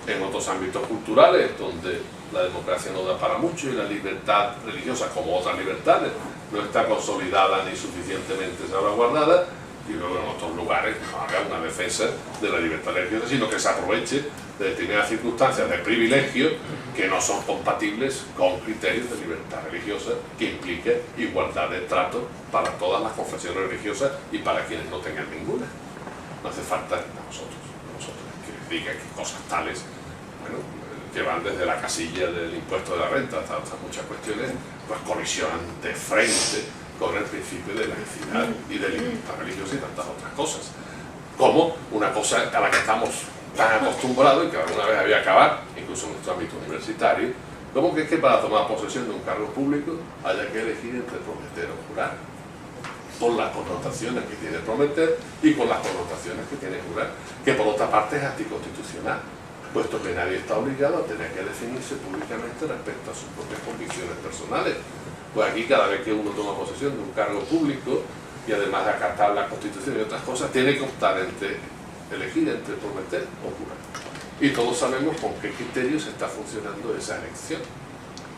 en otros ámbitos culturales, donde la democracia no da para mucho y la libertad religiosa, como otras libertades, no está consolidada ni suficientemente salvaguardada, y luego en otros lugares no haga una defensa de la libertad religiosa, sino que se aproveche de determinadas circunstancias de privilegio que no son compatibles con criterios de libertad religiosa que implica igualdad de trato para todas las confesiones religiosas y para quienes no tengan ninguna. No hace falta a nosotros que digan que cosas tales, bueno, que van desde la casilla del impuesto de la renta hasta otras muchas cuestiones, pues colisionan de frente con el principio de laicidad y de libertad religiosa y tantas otras cosas. Como una cosa a la que estamos tan acostumbrados y que alguna vez había que acabar, incluso en nuestro ámbito universitario, como que es que para tomar posesión de un cargo público haya que elegir entre prometer o jurar, con las connotaciones que tiene prometer y con las connotaciones que tiene jurar, que por otra parte es anticonstitucional, puesto que nadie está obligado a tener que definirse públicamente respecto a sus propias convicciones personales. Pues aquí cada vez que uno toma posesión de un cargo público y además de acatar la Constitución y otras cosas, tiene que optar elegir entre prometer o jurar. Y todos sabemos con qué criterios está funcionando esa elección.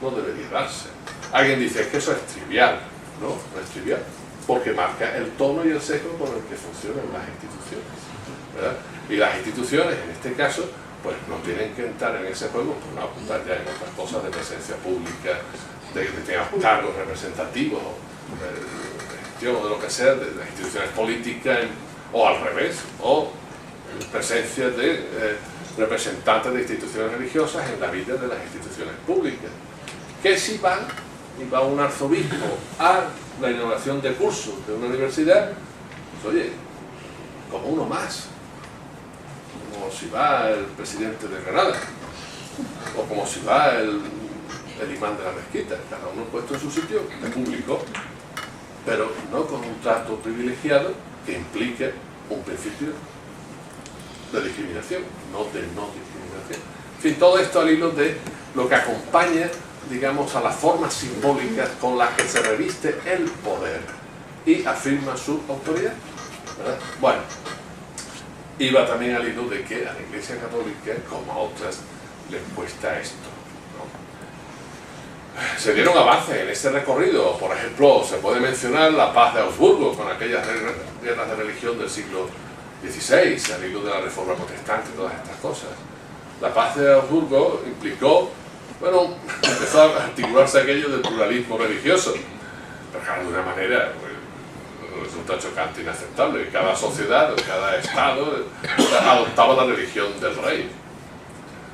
No debería darse. Alguien dice que eso es trivial. No, no es trivial, porque marca el tono y el sesgo con el que funcionan las instituciones, ¿verdad? Y las instituciones, en este caso, pues no tienen que entrar en ese juego, pues no apuntar ya en otras cosas de presencia pública, de que tengan cargos representativos, de gestión o de lo que sea, de las instituciones políticas, o al revés, o presencia de representantes de instituciones religiosas en la vida de las instituciones públicas, que sí van y va un arzobispo a la inauguración de cursos de una universidad, pues oye, como uno más, como si va el presidente de Granada, o como si va el imán de la mezquita, cada uno puesto en su sitio, de público, pero no con un trato privilegiado que implique un principio de discriminación, no de no discriminación. En fin, todo esto al hilo de lo que acompaña, digamos, a las formas simbólicas con las que se reviste el poder y afirma su autoridad, ¿verdad? Bueno, iba también al hilo de que a la Iglesia Católica, como a otras, les cuesta esto, ¿no? Se dieron avances en este recorrido. Por ejemplo, se puede mencionar la paz de Augsburgo con aquellas guerras de religión del siglo XVI, al hilo de la Reforma Protestante y todas estas cosas. La paz de Augsburgo implicó, bueno, empezó a articularse aquello del pluralismo religioso, pero claro, de una manera pues, resulta chocante e inaceptable. Cada sociedad, cada estado adoptaba la religión del rey.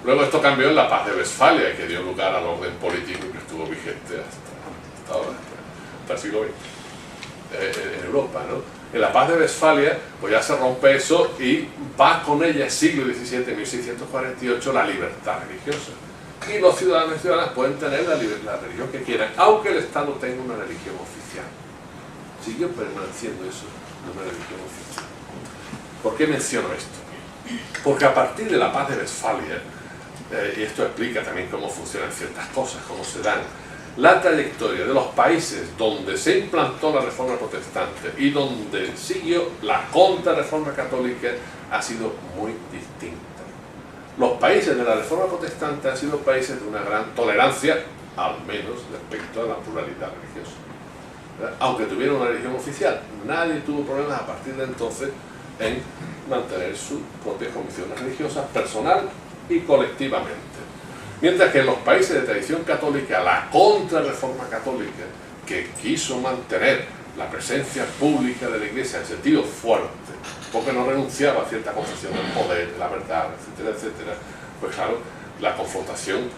Luego esto cambió en la paz de Westfalia, que dio lugar al orden político que estuvo vigente hasta ahora, hasta el siglo XX, en Europa, ¿no? En la paz de Westfalia, pues ya se rompe eso y va con ella, siglo XVII, 1648, la libertad religiosa. Y los ciudadanos y ciudadanas pueden tener la religión que quieran, aunque el Estado tenga una religión oficial. Siguió permaneciendo eso de una religión oficial. ¿Por qué menciono esto? Porque a partir de la paz de Westfalia, y esto explica también cómo funcionan ciertas cosas, cómo se dan, la trayectoria de los países donde se implantó la Reforma Protestante y donde siguió la contrarreforma católica ha sido muy distinta. Los países de la Reforma Protestante han sido países de una gran tolerancia, al menos respecto a la pluralidad religiosa, ¿verdad? Aunque tuvieron una religión oficial, nadie tuvo problemas a partir de entonces en mantener sus propias convicciones religiosas, personal y colectivamente. Mientras que en los países de tradición católica, la contrarreforma católica, que quiso mantener la presencia pública de la Iglesia en sentido fuerte, porque no renunciaba a cierta concepción del poder, de la verdad, etcétera, etcétera, pues claro, la confrontación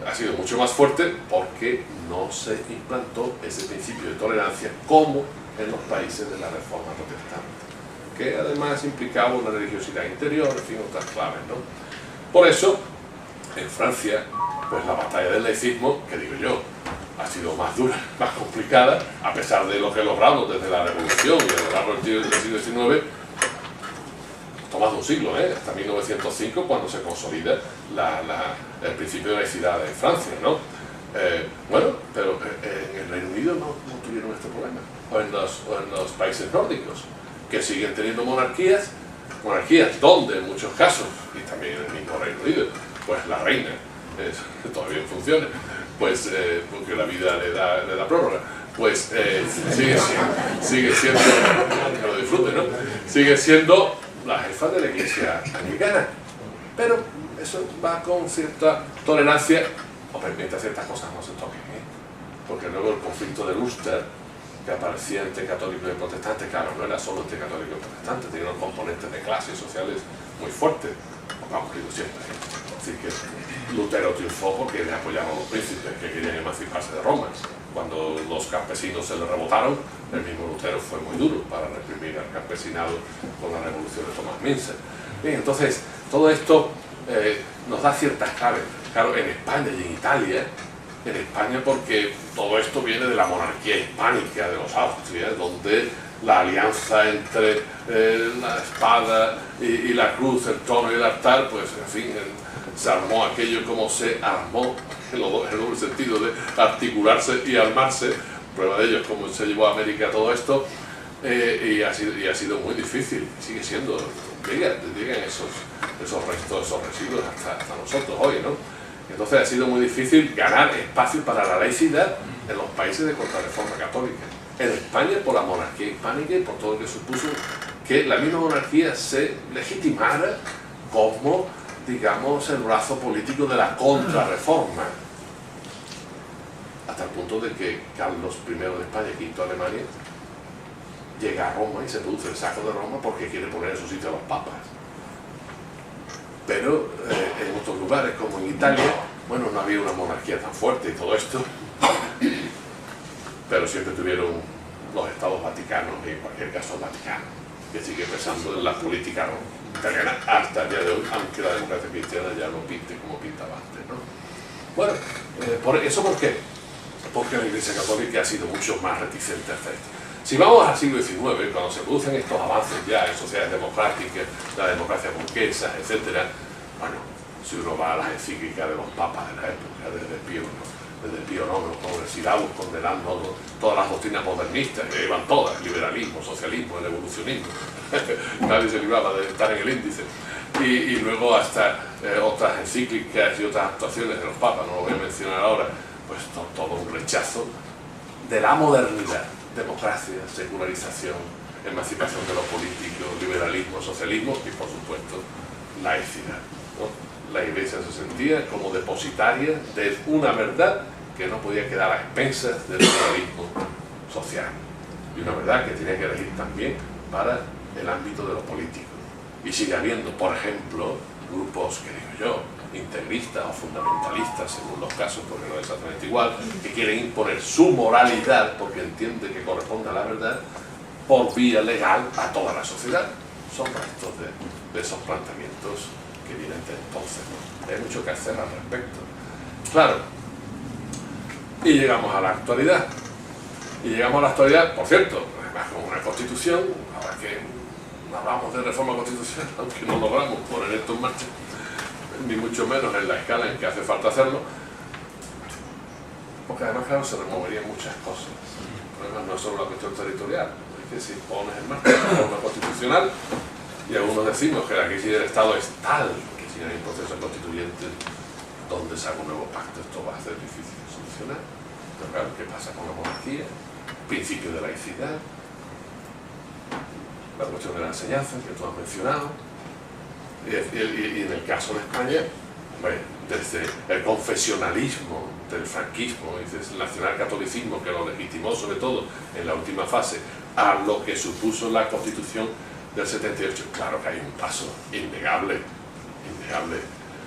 ha sido mucho más fuerte porque no se implantó ese principio de tolerancia como en los países de la Reforma Protestante, que además implicaba una religiosidad interior, en fin, otras claves, ¿no? Por eso, en Francia, pues la batalla del laicismo, que digo yo, ha sido más dura, más complicada, a pesar de lo que logramos desde la Revolución y a lo largo del siglo XIX, ha tomado un siglo, hasta 1905, cuando se consolida el principio de laicidad en Francia, ¿no? Bueno, pero en el Reino Unido no tuvieron este problema, o en los países nórdicos, que siguen teniendo monarquías donde en muchos casos, y también en el mismo Reino Unido, pues la reina todavía funciona, pues porque la vida le da prórroga, pues sigue siendo, que lo disfrute, ¿no? Sigue siendo la jefa de la Iglesia anglicana, pero eso va con cierta tolerancia, o permite ciertas cosas no se toquen, porque luego el conflicto de Ulster, que aparecía entre católicos y protestantes, claro, no era solo entre católicos y protestantes, tenía unos componentes de clases sociales muy fuertes, como ha ocurrido siempre. Así que Lutero triunfó porque le apoyaban los príncipes que querían emanciparse de Roma. Cuando los campesinos se le rebotaron, el mismo Lutero fue muy duro para reprimir al campesinado con la revolución de Thomas Münzer. Bien, entonces, todo esto nos da ciertas claves. Claro, en España y en Italia, porque todo esto viene de la monarquía hispánica de los Austrias, donde la alianza entre la espada y la cruz, el trono y el altar, pues en fin, se armó aquello como se armó, en el doble sentido de articularse y armarse. Prueba de ello es cómo se llevó a América todo esto, y ha sido muy difícil, sigue siendo, llegan esos restos, esos residuos hasta nosotros hoy, ¿no? Entonces ha sido muy difícil ganar espacio para la laicidad en los países de contrarreforma católica. En España, por la monarquía hispánica y por todo lo que supuso que la misma monarquía se legitimara como, digamos, el brazo político de la contrarreforma. Hasta el punto de que Carlos I de España, V de Alemania, llega a Roma y se produce el saco de Roma porque quiere poner en su sitio a los papas. Pero en otros lugares, como en Italia, bueno, no había una monarquía tan fuerte y todo esto, pero siempre tuvieron los estados vaticanos, y en cualquier caso el Vaticano, que sigue pensando en la política italiana hasta el día de hoy, aunque la democracia cristiana ya no pinte como pintaba antes, ¿no? Bueno, ¿por qué? Porque la Iglesia Católica ha sido mucho más reticente a esto. Si vamos al siglo XIX, cuando se producen estos avances ya en sociedades democráticas, la democracia burguesa, etc., bueno, si uno va a las encíclicas de los papas de la época, desde Pío IX, progresivos, condenando todas las doctrinas modernistas, que iban todas, liberalismo, socialismo, el evolucionismo, nadie se libraba de estar en el índice, y luego hasta otras encíclicas y otras actuaciones de los papas, no lo voy a mencionar ahora, pues todo un rechazo de la modernidad, democracia, secularización, emancipación de lo político, liberalismo, socialismo y por supuesto laicidad, ¿no? La Iglesia se sentía como depositaria de una verdad que no podía quedar a expensas del pluralismo social, y una verdad que tenía que elegir también para el ámbito de lo político. Y sigue habiendo, por ejemplo, grupos, que digo yo, integristas o fundamentalistas, según los casos, porque no es exactamente igual, que quieren imponer su moralidad, porque entiende que corresponde a la verdad, por vía legal a toda la sociedad. Son restos de esos planteamientos que vienen de entonces, ¿no? Hay mucho que hacer al respecto. Claro, y llegamos a la actualidad. Por cierto, además con una constitución, ahora que hablamos de reforma constitucional, aunque no logramos poner esto en marcha, ni mucho menos en la escala en que hace falta hacerlo, porque además, claro, se removerían muchas cosas. El problema no es solo la cuestión territorial, es que si pones en marcha la reforma constitucional, y algunos decimos que la crisis del Estado es tal que si no hay un proceso constituyente donde se haga un nuevo pacto, esto va a ser difícil de solucionar. Pero claro, ¿qué pasa con la monarquía? Principio de laicidad, la cuestión de la enseñanza que tú has mencionado, y en el caso de España, bueno, desde el confesionalismo del franquismo y desde el nacionalcatolicismo, que lo legitimó sobre todo en la última fase, a lo que supuso la Constitución del 78, claro que hay un paso innegable,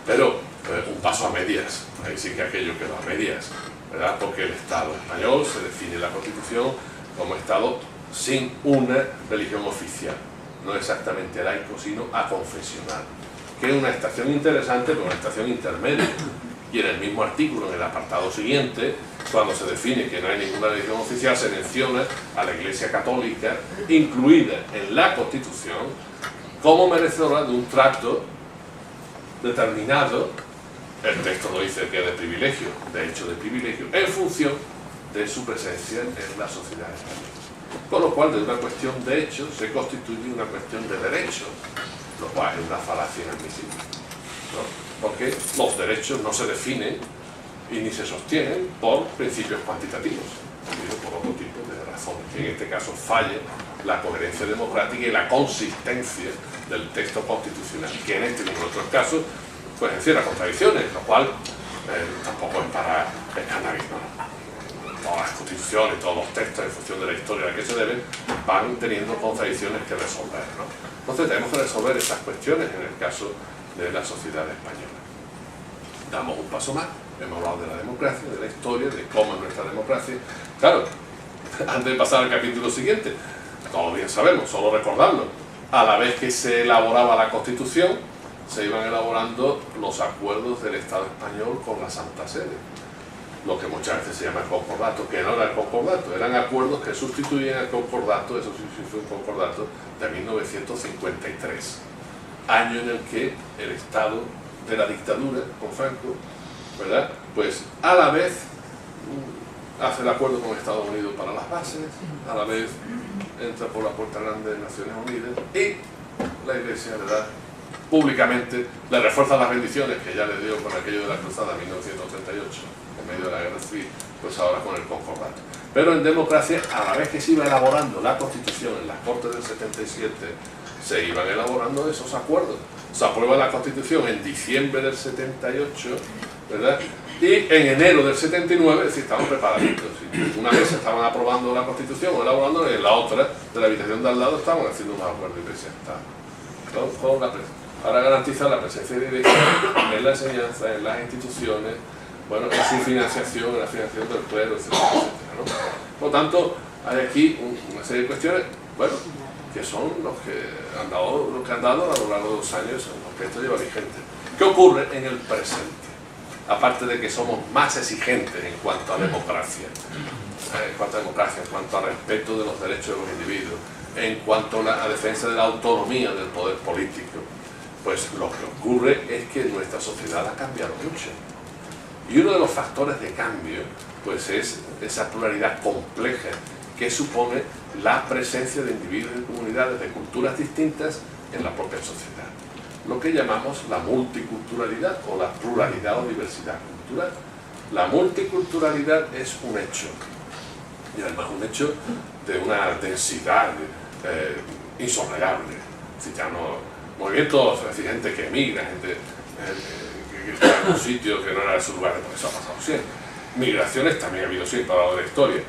pero un paso a medias. Ahí sí que aquello quedó a medias, ¿verdad? Porque el Estado español se define en la Constitución como Estado sin una religión oficial, no exactamente laico, sino aconfesional, que es una estación interesante, pero una estación intermedia. Y en el mismo artículo, en el apartado siguiente, cuando se define que no hay ninguna religión oficial, se menciona a la Iglesia Católica, incluida en la Constitución, como merecedora de un trato determinado. El texto no dice que de privilegio, de hecho de privilegio, en función de su presencia en la sociedad española. Con lo cual, de una cuestión de hecho, se constituye una cuestión de derecho, lo cual es una falacia inadmisible, ¿no? Porque los derechos no se definen y ni se sostienen por principios cuantitativos, sino por otro tipo de razones, que en este caso falle la coherencia democrática y la consistencia del texto constitucional, que en este y en otros casos pues encierra contradicciones, lo cual tampoco es para escandalizar. Todas las constituciones, todos los textos en función de la historia a la que se deben van teniendo contradicciones que resolver, ¿no? Entonces tenemos que resolver estas cuestiones en el caso de la sociedad española. Damos un paso más, hemos hablado de la democracia, de la historia, de cómo es nuestra democracia. Claro, antes de pasar al capítulo siguiente, todos bien sabemos, solo recordarlo, a la vez que se elaboraba la Constitución, se iban elaborando los acuerdos del Estado español con la Santa Sede, lo que muchas veces se llama el concordato, que no era el concordato, eran acuerdos que sustituían el concordato, eso sí fue un concordato de 1953, año en el que el Estado de la dictadura con Franco, ¿verdad?, pues a la vez hace el acuerdo con Estados Unidos para las bases, a la vez entra por la puerta grande de Naciones Unidas y la Iglesia le da públicamente, le refuerza las bendiciones que ya le dio con aquello de la cruzada en 1938, en medio de la guerra civil, pues ahora con el concordato. Pero en democracia, a la vez que se iba elaborando la Constitución en las Cortes del 77, se iban elaborando esos acuerdos. Se aprueba la Constitución en diciembre del 78, ¿verdad? Y en enero del 79, es decir, estaban preparaditos. Una vez estaban aprobando la Constitución o elaborando, y en la otra, de la habitación de al lado, estaban haciendo unos acuerdos y presentados. Para garantizar la presencia de la Iglesia en la enseñanza, en las instituciones, bueno, en su financiación, en la financiación del clero, etc. ¿no? Por lo tanto, hay aquí una serie de cuestiones, bueno, que son los que han dado a lo largo de los años en los que esto lleva vigente. ¿Qué ocurre en el presente? Aparte de que somos más exigentes en cuanto a democracia, en cuanto a respeto de los derechos de los individuos, en cuanto a la defensa de la autonomía del poder político, pues lo que ocurre es que nuestra sociedad ha cambiado mucho. Y uno de los factores de cambio, pues es esa pluralidad compleja que supone la presencia de individuos y comunidades de culturas distintas en la propia sociedad. Lo que llamamos la multiculturalidad o la pluralidad o diversidad cultural. La multiculturalidad es un hecho, y además un hecho de una densidad insoslayable. Movimientos, es decir, gente que emigra, gente que está en un sitio que no era su lugar, porque eso ha pasado siempre. Migraciones también ha habido siempre a lo largo de la historia,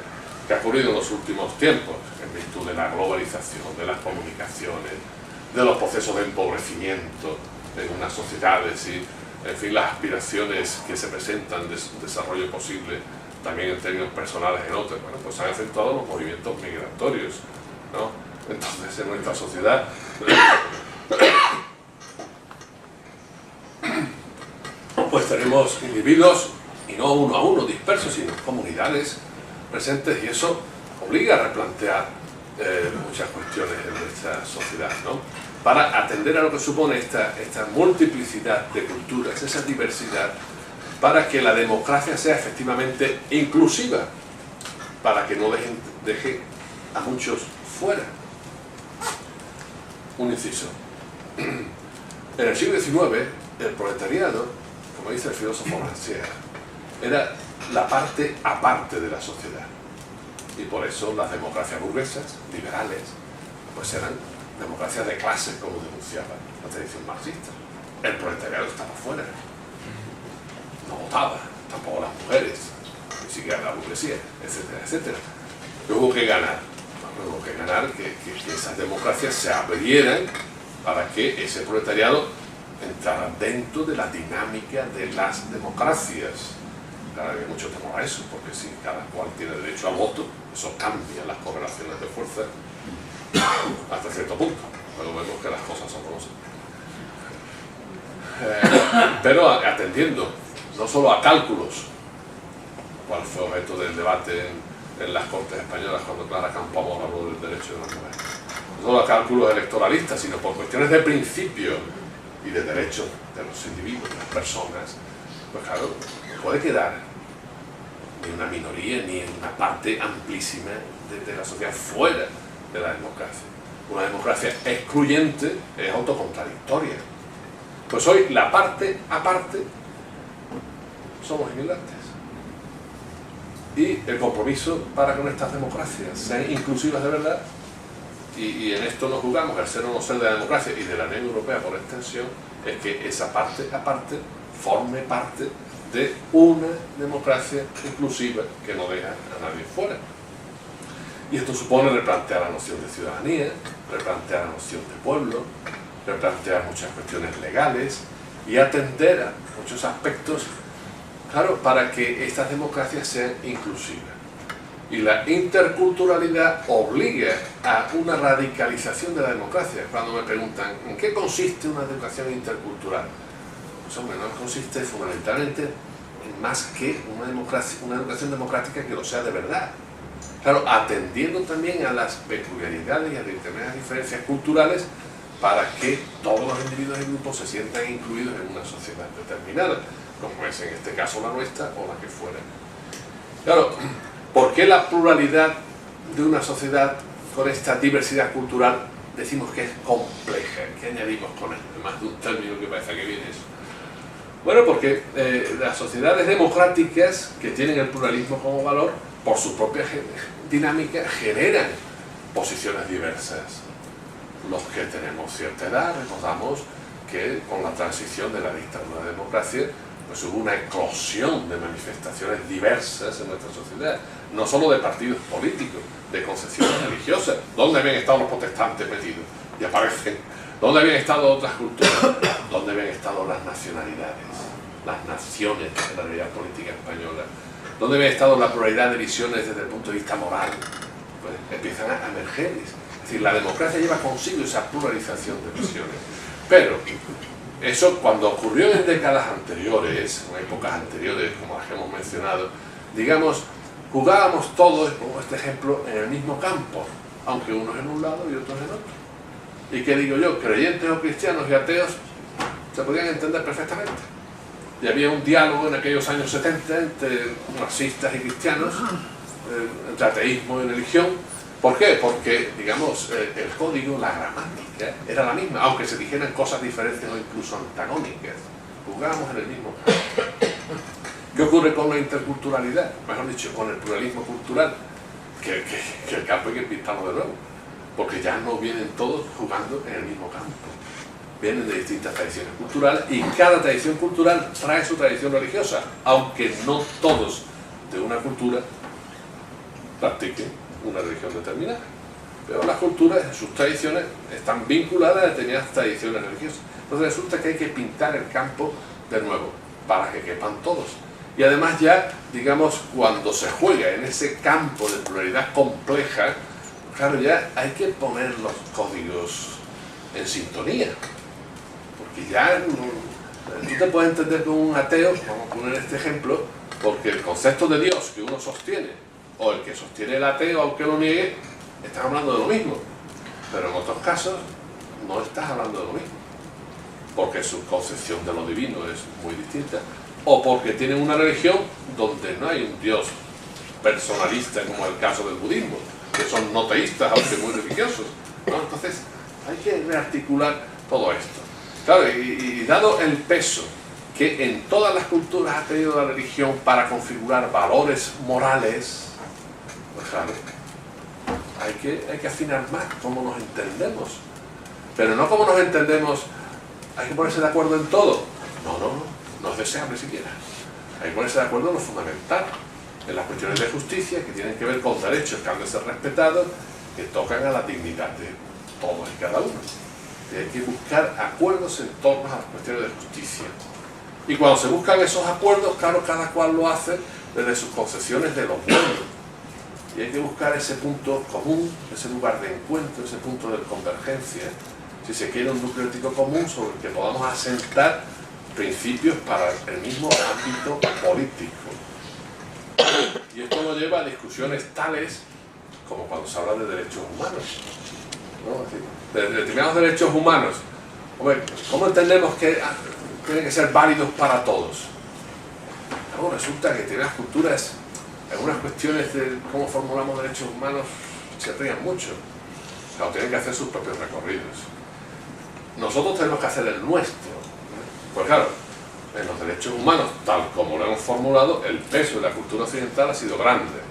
que ha ocurrido en los últimos tiempos, en virtud de la globalización, de las comunicaciones, de los procesos de empobrecimiento en unas sociedades y, en fin, las aspiraciones que se presentan de desarrollo posible también en términos personales en otras. Bueno, pues han acentuado los movimientos migratorios, ¿no? Entonces, en nuestra sociedad pues tenemos individuos, y no uno a uno dispersos, sino comunidades presentes, y eso obliga a replantear muchas cuestiones en nuestra sociedad, ¿no? Para atender a lo que supone esta multiplicidad de culturas, esa diversidad, para que la democracia sea efectivamente inclusiva, para que no deje a muchos fuera. Un inciso. En el siglo XIX, el proletariado, como dice el filósofo Rancière, era la parte aparte de la sociedad. Y por eso las democracias burguesas, liberales, pues eran democracias de clase, como denunciaba la tradición marxista. El proletariado estaba fuera. No votaba, tampoco las mujeres, ni siquiera la burguesía, etcétera, etcétera. Hubo que ganar. Hubo que ganar que esas democracias se abrieran para que ese proletariado entrara dentro de la dinámica de las democracias. Claro, hay mucho temor a eso, porque si cada cual tiene derecho al voto, eso cambia las correlaciones de fuerza hasta cierto punto. Luego vemos que las cosas son como son. Pero atendiendo no solo a cálculos, cual fue objeto del debate en las Cortes Españolas cuando Clara Campoamor habló del derecho de la mujer, no solo a cálculos electoralistas, sino por cuestiones de principio y de derechos de los individuos, de las personas, pues claro, no puede quedar ni una minoría ni una parte amplísima de la sociedad fuera de la democracia. Una democracia excluyente es autocontradictoria. Pues hoy la parte aparte somos inmigrantes. Y el compromiso para que nuestras democracias sean inclusivas de verdad, y en esto nos jugamos el ser o no ser de la democracia y de la Unión Europea por extensión, es que esa parte aparte forme parte de una democracia inclusiva que no deja a nadie fuera. Y esto supone replantear la noción de ciudadanía, replantear la noción de pueblo, replantear muchas cuestiones legales y atender a muchos aspectos, claro, para que estas democracias sean inclusivas. Y la interculturalidad obliga a una radicalización de la democracia. Cuando me preguntan, ¿en qué consiste una educación intercultural? Pues hombre, no consiste fundamentalmente en más que una educación democrática que lo sea de verdad. Claro, atendiendo también a las peculiaridades y a determinadas diferencias culturales para que todos los individuos y grupos se sientan incluidos en una sociedad determinada, como es en este caso la nuestra o la que fuera. Claro, ¿por qué la pluralidad de una sociedad con esta diversidad cultural decimos que es compleja? ¿Qué añadimos con él? Más de un término que parece que viene eso. Bueno, porque las sociedades democráticas que tienen el pluralismo como valor, por su propia dinámica, generan posiciones diversas. Los que tenemos cierta edad, recordamos que con la transición de la dictadura a la democracia, pues hubo una eclosión de manifestaciones diversas en nuestra sociedad, no solo de partidos políticos, de concepciones religiosas. ¿Dónde habían estado los protestantes metidos? Y aparecen. ¿Dónde habían estado otras culturas? ¿Dónde habían estado las nacionalidades? Las naciones de la realidad política española. ¿Dónde había estado la pluralidad de visiones desde el punto de vista moral? Pues empiezan a emerger. Es decir, la democracia lleva consigo esa pluralización de visiones. Pero eso, cuando ocurrió en décadas anteriores, en épocas anteriores, como las que hemos mencionado, digamos, jugábamos todos, pongo este ejemplo, en el mismo campo, aunque unos en un lado y otros en otro. Y que digo yo, creyentes o cristianos y ateos se podían entender perfectamente. Y había un diálogo en aquellos años 70 entre marxistas y cristianos, entre ateísmo y religión. ¿Por qué? Porque, digamos, el código, la gramática, era la misma, aunque se dijeran cosas diferentes o incluso antagónicas. Jugábamos en el mismo campo. ¿Qué ocurre con la interculturalidad? Mejor dicho, con el pluralismo cultural, que el campo hay que pintarlo de nuevo, porque ya no vienen todos jugando en el mismo campo. Vienen de distintas tradiciones culturales y cada tradición cultural trae su tradición religiosa, aunque no todos de una cultura practiquen una religión determinada. Pero las culturas, sus tradiciones, están vinculadas a determinadas tradiciones religiosas. Entonces resulta que hay que pintar el campo de nuevo, para que quepan todos. Y además ya, digamos, cuando se juega en ese campo de pluralidad compleja, claro, ya hay que poner los códigos en sintonía. Porque ya tú te puedes entender como un ateo, vamos a poner este ejemplo, porque el concepto de Dios que uno sostiene, o el que sostiene el ateo, aunque lo niegue, estás hablando de lo mismo. Pero en otros casos no estás hablando de lo mismo, porque su concepción de lo divino es muy distinta, o porque tienen una religión donde no hay un Dios personalista, como el caso del budismo, que son no teístas, aunque muy religiosos, ¿no? Entonces hay que rearticular todo esto. Claro, y dado el peso que en todas las culturas ha tenido la religión para configurar valores morales, pues claro, hay que afinar más cómo nos entendemos. Pero no cómo nos entendemos, hay que ponerse de acuerdo en todo. No es deseable siquiera. Hay que ponerse de acuerdo en lo fundamental, en las cuestiones de justicia que tienen que ver con derechos que han de ser respetados, que tocan a la dignidad de todos y cada uno. Y hay que buscar acuerdos en torno a las cuestiones de justicia. Y cuando se buscan esos acuerdos, claro, cada cual lo hace desde sus concepciones de lo bueno. Y hay que buscar ese punto común, ese lugar de encuentro, ese punto de convergencia, si se quiere un núcleo ético común sobre el que podamos asentar principios para el mismo ámbito político. Y esto nos lleva a discusiones tales como cuando se habla de derechos humanos, ¿no? De determinados derechos humanos. Hombre, ¿cómo entendemos que tienen que ser válidos para todos? Luego resulta que determinadas culturas, algunas cuestiones de cómo formulamos derechos humanos se ríen mucho. Claro, tienen que hacer sus propios recorridos. Nosotros tenemos que hacer el nuestro. Pues claro, en los derechos humanos, tal como lo hemos formulado, el peso de la cultura occidental ha sido grande.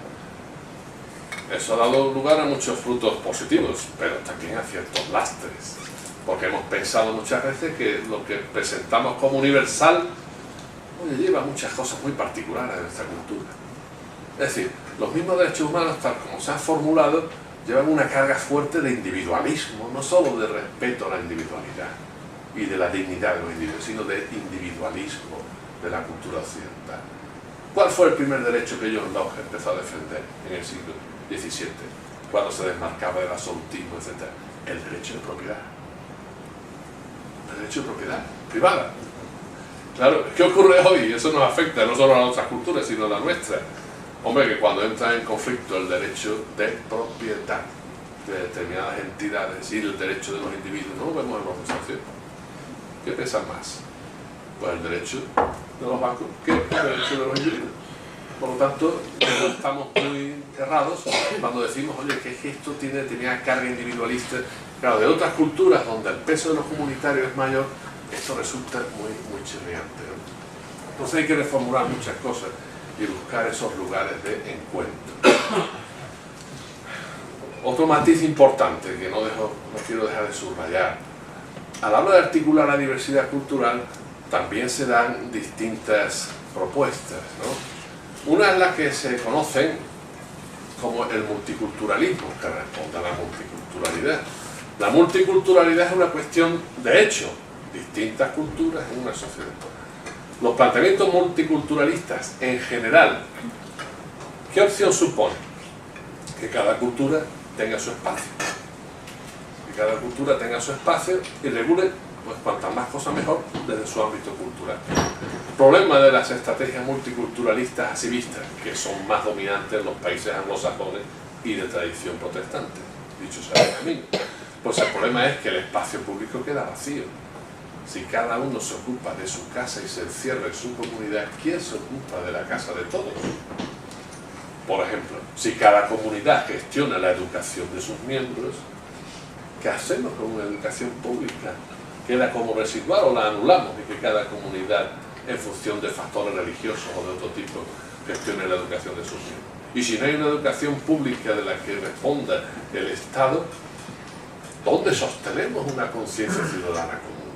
Eso ha dado lugar a muchos frutos positivos, pero también a ciertos lastres. Porque hemos pensado muchas veces que lo que presentamos como universal lleva muchas cosas muy particulares de nuestra cultura. Es decir, los mismos derechos humanos, tal como se han formulado, llevan una carga fuerte de individualismo, no solo de respeto a la individualidad y de la dignidad de los individuos, sino de individualismo de la cultura occidental. ¿Cuál fue el primer derecho que John Locke empezó a defender en el siglo XVII, cuando se desmarcaba del absolutismo, etc.? El derecho de propiedad. El derecho de propiedad privada. Claro, ¿qué ocurre hoy? Eso nos afecta no solo a otras culturas, sino a la nuestra. Hombre, que cuando entra en conflicto el derecho de propiedad de determinadas entidades y el derecho de los individuos, no lo vemos en la conversación. ¿Qué pesan más? Pues el derecho de los bancos que el derecho de los individuos. Por lo tanto, estamos muy errados cuando decimos, oye, que esto tiene determinada carga individualista. Claro, de otras culturas donde el peso de los comunitarios es mayor, esto resulta muy chirriante, ¿no? Entonces hay que reformular muchas cosas y buscar esos lugares de encuentro. Otro matiz importante que no quiero dejar de subrayar: a la hora de articular la diversidad cultural también se dan distintas propuestas, ¿no? Una es la que se conocen como el multiculturalismo, que responde a la multiculturalidad. La multiculturalidad es una cuestión de hecho, distintas culturas en una sociedad. Los planteamientos multiculturalistas en general ¿Qué opción supone? Que cada cultura tenga su espacio. Que cada cultura tenga su espacio y regule, pues cuantas más cosas mejor, desde su ámbito cultural. El problema de las estrategias multiculturalistas así vistas, que son más dominantes en los países anglosajones y de tradición protestante, dicho sea de camino, pues el problema es que el espacio público queda vacío. Si cada uno se ocupa de su casa y se encierra en su comunidad, ¿quién se ocupa de la casa de todos? Por ejemplo, si cada comunidad gestiona la educación de sus miembros, ¿qué hacemos con una educación pública? ¿Queda como residual o la anulamos y que cada comunidad, en función de factores religiosos o de otro tipo, gestione la educación de sus miembros? Y si no hay una educación pública de la que responda el Estado, ¿dónde sostenemos una conciencia ciudadana común?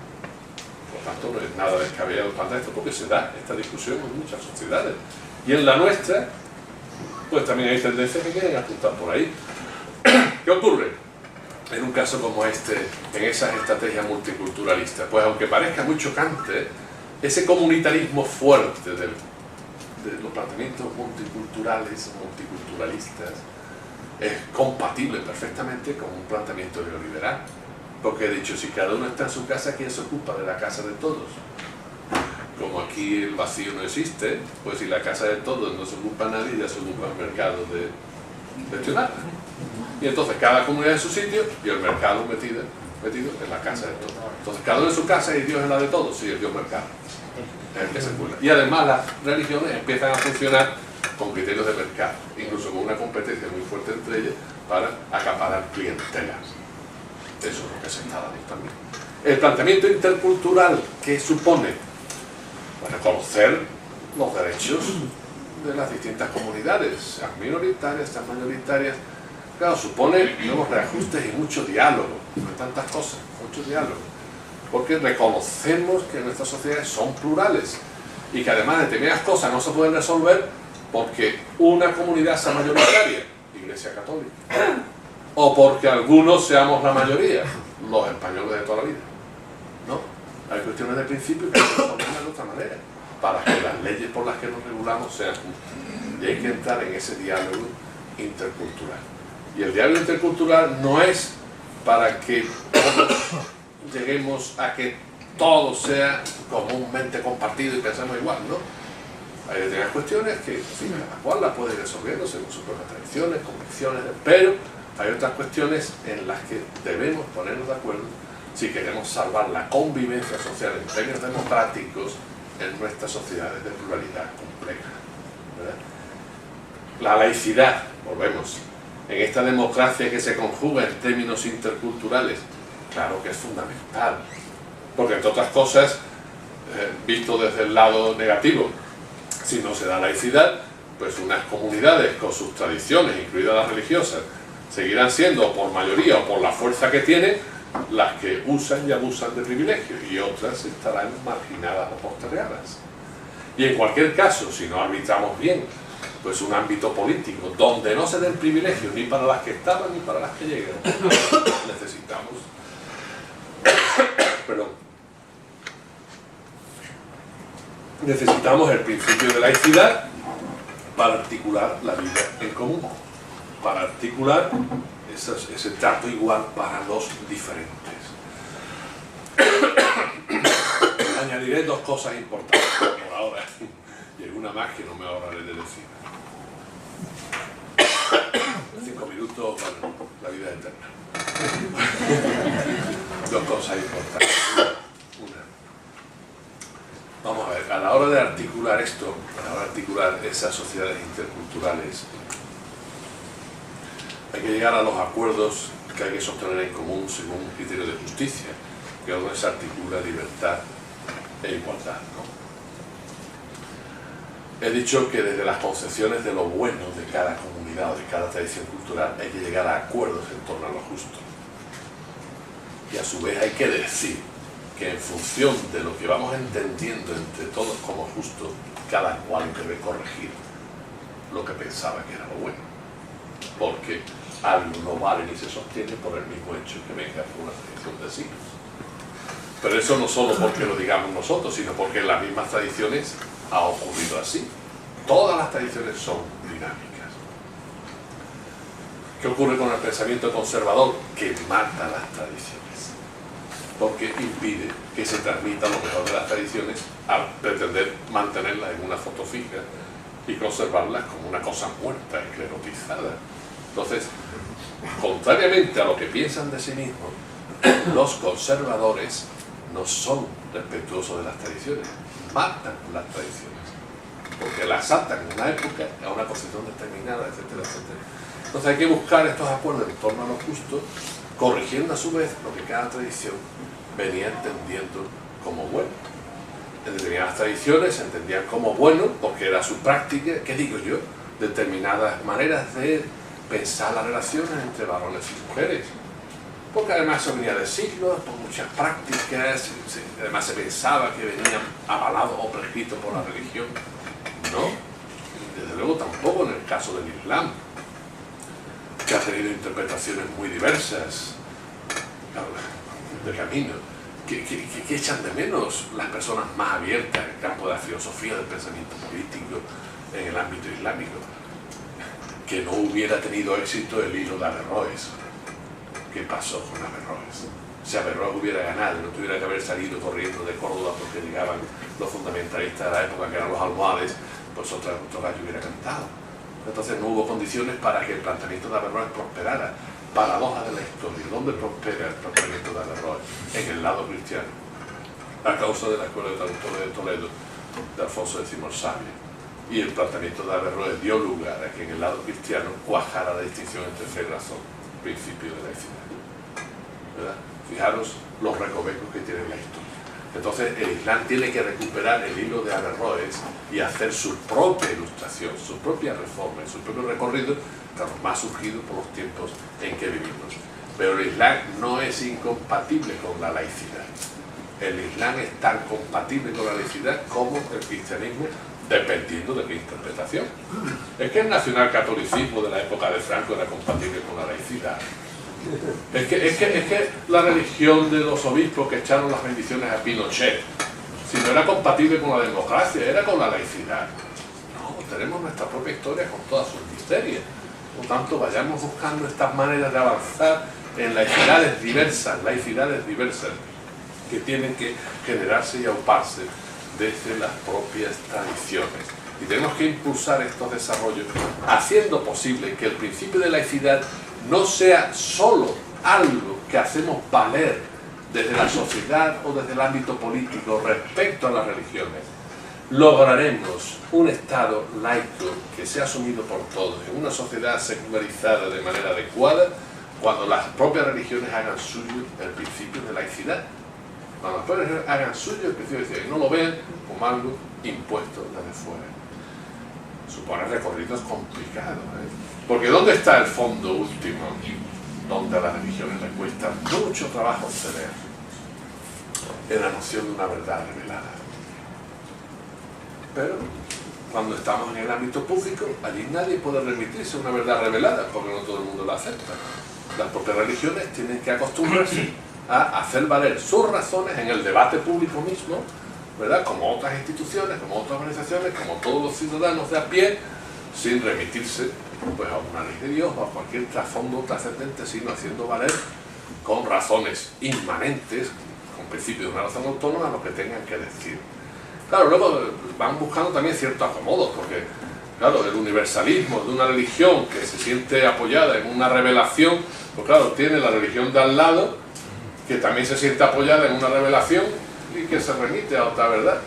Por tanto, no es nada descabellado plantear esto, porque se da esta discusión en muchas sociedades. Y en la nuestra, pues también hay tendencias que quieren apuntar por ahí. ¿Qué ocurre en un caso como este, en esas estrategias multiculturalistas? Pues aunque parezca muy chocante, ese comunitarismo fuerte de los planteamientos multiculturales, multiculturalistas, es compatible perfectamente con un planteamiento neoliberal. Porque he dicho, si cada uno está en su casa, ¿quién se ocupa de la casa de todos? Como aquí el vacío no existe, pues si la casa de todos no se ocupa nadie, ya se ocupa el mercado de gestionarla. Y entonces cada comunidad en su sitio y el mercado metido en la casa de todos. Entonces cada uno en su casa y Dios en la de todos, sí, el Dios mercado. Es el que se cuela. Y además las religiones empiezan a funcionar con criterios de mercado, incluso con una competencia muy fuerte entre ellas para acaparar clientelas. Eso es lo que se está dando también. El planteamiento intercultural, ¿qué supone? Pues reconocer los derechos de las distintas comunidades, sean minoritarias, sean mayoritarias. Claro, supone nuevos reajustes y mucho diálogo, no hay tantas cosas, mucho diálogo. Porque reconocemos que nuestras sociedades son plurales y que además determinadas cosas no se pueden resolver porque una comunidad sea mayoritaria, Iglesia Católica, o porque algunos seamos la mayoría, los españoles de toda la vida. ¿No? Hay cuestiones de principio que se resolver de otra manera, para que las leyes por las que nos regulamos sean justas. Y hay que entrar en ese diálogo intercultural. Y el diálogo intercultural no es para que todos lleguemos a que todo sea comúnmente compartido y pensemos igual, ¿no? Hay determinadas cuestiones que sí, cada cual las puede ir resolviendo según sus propias tradiciones, convicciones, pero hay otras cuestiones en las que debemos ponernos de acuerdo si queremos salvar la convivencia social en términos democráticos en nuestras sociedades de pluralidad compleja, ¿verdad? La laicidad, volvemos, en esta democracia que se conjuga en términos interculturales, claro que es fundamental, porque entre otras cosas, visto desde el lado negativo, si no se da laicidad, pues unas comunidades con sus tradiciones, incluidas las religiosas, seguirán siendo, por mayoría o por la fuerza que tienen, las que usan y abusan de privilegios, y otras estarán marginadas o postergadas. Y en cualquier caso, si no arbitramos bien, pues un ámbito político donde no se den privilegios ni para las que estaban ni para las que llegan, necesitamos el principio de laicidad para articular la vida en común, para articular ese trato igual para los diferentes. Añadiré dos cosas importantes por ahora, y alguna más que no me ahorraré de decir. 5 minutos para la vida eterna. Dos cosas importantes. Una. Vamos a ver, a la hora de articular esto, a la hora de articular esas sociedades interculturales, hay que llegar a los acuerdos que hay que sostener en común según un criterio de justicia, que es donde se articula libertad e igualdad, ¿no? He dicho que desde las concepciones de lo bueno de cada comunidad o de cada tradición cultural hay que llegar a acuerdos en torno a lo justo. Y a su vez hay que decir que en función de lo que vamos entendiendo entre todos como justo, cada cual debe corregir lo que pensaba que era lo bueno. Porque algo no vale ni se sostiene por el mismo hecho que venga por una tradición de siglos. Pero eso no solo porque lo digamos nosotros, sino porque en las mismas tradiciones ha ocurrido así. Todas las tradiciones son dinámicas. ¿Qué ocurre con el pensamiento conservador? Que mata las tradiciones, porque impide que se transmita lo mejor de las tradiciones al pretender mantenerlas en una foto fija y conservarlas como una cosa muerta, esclerotizada. Entonces, contrariamente a lo que piensan de sí mismos, los conservadores no son respetuosos de las tradiciones, matan las tradiciones, porque las atan en una época, a una posición determinada, etcétera, etcétera. Entonces hay que buscar estos acuerdos en torno a lo justo, corrigiendo a su vez lo que cada tradición venía entendiendo como bueno. En determinadas tradiciones se entendían como bueno porque era su práctica, ¿qué digo yo? Determinadas maneras de pensar las relaciones entre varones y mujeres. Porque además eso venía de siglos, por muchas prácticas, además se pensaba que venían avalados o prescritos por la religión. No, desde luego tampoco en el caso del Islam, que ha tenido interpretaciones muy diversas de camino, que echan de menos las personas más abiertas en el campo de la filosofía, del pensamiento político, en el ámbito islámico, que no hubiera tenido éxito el hilo de Averroes. ¿Qué pasó con Averroes? Si Averroes hubiera ganado, no tuviera que haber salido corriendo de Córdoba porque llegaban los fundamentalistas de la época, que eran los almohades, pues otro gallo hubiera cantado. Entonces no hubo condiciones para que el planteamiento de Averroes prosperara. Paradoja de la historia. ¿Dónde prospera el planteamiento de Averroes? En el lado cristiano, a causa de la escuela de traductores de Toledo, de Alfonso X el Sabio. Y el planteamiento de Averroes dio lugar a que en el lado cristiano cuajara la distinción entre fe y razón, principio de la laicidad. ¿Verdad? Fijaros los recovecos que tiene la historia. Entonces el Islam tiene que recuperar el hilo de Averroes y hacer su propia ilustración, su propia reforma, su propio recorrido, claro, más surgido por los tiempos en que vivimos. Pero el Islam no es incompatible con la laicidad. El Islam es tan compatible con la laicidad como el cristianismo, dependiendo de qué interpretación. Es que el nacionalcatolicismo de la época de Franco era compatible con la laicidad. Es que la religión de los obispos que echaron las bendiciones a Pinochet, si no era compatible con la democracia, era con la laicidad. No, tenemos nuestra propia historia con todas sus misterios. Por tanto, vayamos buscando estas maneras de avanzar en laicidades diversas que tienen que generarse y auparse desde las propias tradiciones. Y tenemos que impulsar estos desarrollos haciendo posible que el principio de laicidad no sea solo algo que hacemos valer desde la sociedad o desde el ámbito político respecto a las religiones. Lograremos un Estado laico que sea asumido por todos en una sociedad secularizada de manera adecuada cuando las propias religiones hagan suyo el principio de laicidad. Cuando las propias religiones hagan suyo el principio de laicidad y no lo vean como algo impuesto desde fuera. Supone recorridos complicados, porque ¿dónde está el fondo último? Donde a las religiones les cuesta mucho trabajo obtener, en la noción de una verdad revelada. Pero cuando estamos en el ámbito público, allí nadie puede remitirse a una verdad revelada, porque no todo el mundo la acepta. Las propias religiones tienen que acostumbrarse a hacer valer sus razones en el debate público mismo, ¿verdad? Como otras instituciones, como otras organizaciones, como todos los ciudadanos de a pie, sin remitirse pues, a una ley de Dios o a cualquier trasfondo trascendente, sino haciendo valer con razones inmanentes, con principio de una razón autónoma, lo que tengan que decir. Claro, luego van buscando también ciertos acomodos, porque claro, el universalismo de una religión que se siente apoyada en una revelación, pues claro, tiene la religión de al lado, que también se siente apoyada en una revelación y que se remite a otra verdad.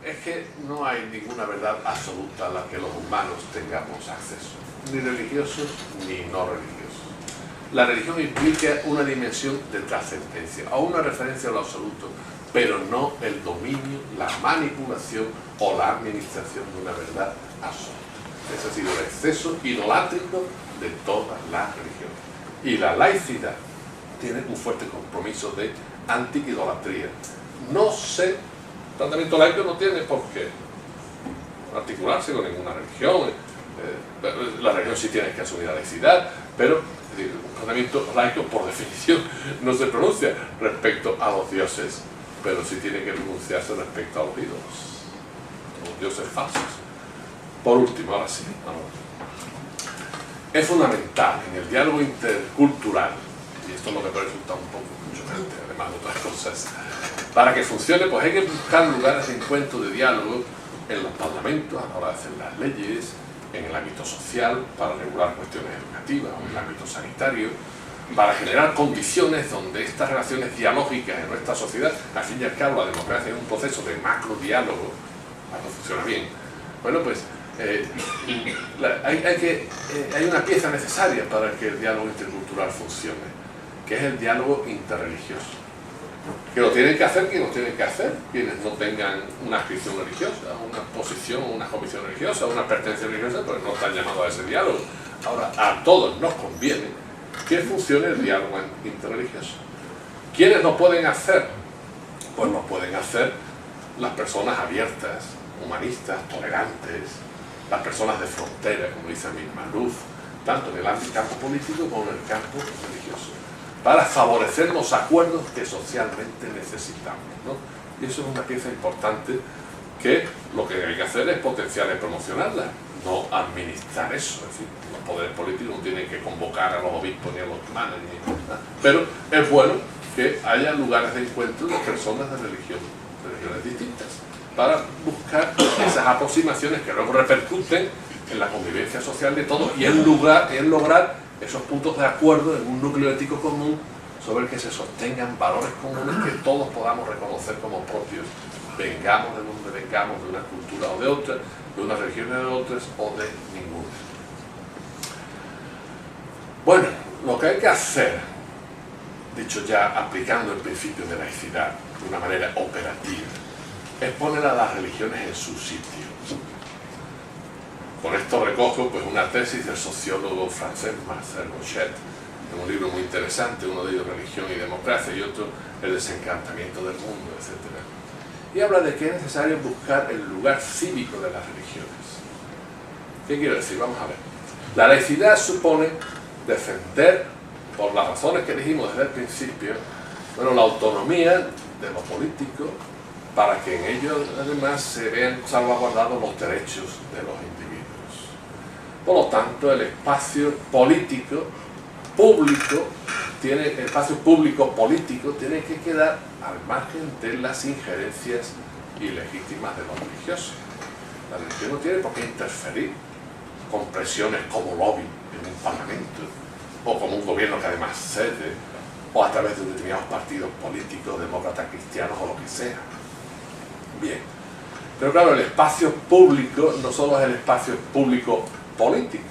Es que no hay ninguna verdad absoluta a la que los humanos tengamos acceso, ni religiosos ni no religiosos. La religión implica una dimensión de trascendencia, o una referencia a lo absoluto, pero no el dominio, la manipulación o la administración de una verdad absoluta. Ese ha sido el exceso idolátrico de todas las religiones. Y la laicidad tiene un fuerte compromiso de anti-idolatría. No sé, el tratamiento laico no tiene por qué articularse con ninguna religión. La religión sí tiene que asumir la laicidad, pero un tratamiento laico por definición no se pronuncia respecto a los dioses, pero sí tiene que pronunciarse respecto a los ídolos, los dioses falsos. Por último, ahora sí, es fundamental en el diálogo intercultural, y esto es lo que puede resultar un poco chocante, además de otras cosas, para que funcione, pues hay que buscar lugares de encuentro, de diálogo, en los parlamentos, a la hora de hacer las leyes, en el ámbito social, para regular cuestiones educativas, o en el ámbito sanitario, para generar condiciones donde estas relaciones dialógicas en nuestra sociedad, al fin y al cabo la democracia es un proceso de macro diálogo, cuando funciona bien, bueno, pues hay una pieza necesaria para que el diálogo intercultural funcione, que es el diálogo interreligioso. Que lo tienen que hacer quienes lo tienen que hacer, quienes no tengan una adscripción religiosa, una posición, una convicción religiosa, una pertenencia religiosa, pues no están llamados a ese diálogo. Ahora, a todos nos conviene que funcione el diálogo interreligioso. ¿Quiénes lo pueden hacer? Pues lo pueden hacer las personas abiertas, humanistas, tolerantes, las personas de frontera, como dice Amin Maalouf, tanto en el campo político como en el campo religioso, para favorecer los acuerdos que socialmente necesitamos, ¿no? Y eso es una pieza importante que lo que hay que hacer es potenciar y promocionarla, no administrar eso. Es decir, los poderes políticos no tienen que convocar a los obispos ni a los imanes, pero es bueno que haya lugares de encuentro de personas de religiones distintas, para buscar esas aproximaciones que luego repercuten en la convivencia social de todos y en lograr esos puntos de acuerdo en un núcleo ético común sobre el que se sostengan valores comunes que todos podamos reconocer como propios, vengamos de donde vengamos, de una cultura o de otra, de una religión o de otras, o de ninguna. Bueno, lo que hay que hacer, dicho ya aplicando el principio de laicidad de una manera operativa, es poner a las religiones en su sitio. Con esto recojo pues, una tesis del sociólogo francés Marcel Rochet, en un libro muy interesante, uno de ellos Religión y Democracia y otro El desencantamiento del mundo, etc. Y habla de que es necesario buscar el lugar cívico de las religiones. ¿Qué quiero decir? Vamos a ver. La laicidad supone defender, por las razones que dijimos desde el principio, bueno, la autonomía de lo político, para que en ello además se vean salvaguardados los derechos de los individuos. Por lo tanto, el espacio político público tiene que quedar al margen de las injerencias ilegítimas de los religiosos. La religión no tiene por qué interferir con presiones como lobby en un parlamento, o como un gobierno que además cede, o a través de determinados partidos políticos, demócratas, cristianos o lo que sea. Bien, pero claro, el espacio público no solo es el espacio público político,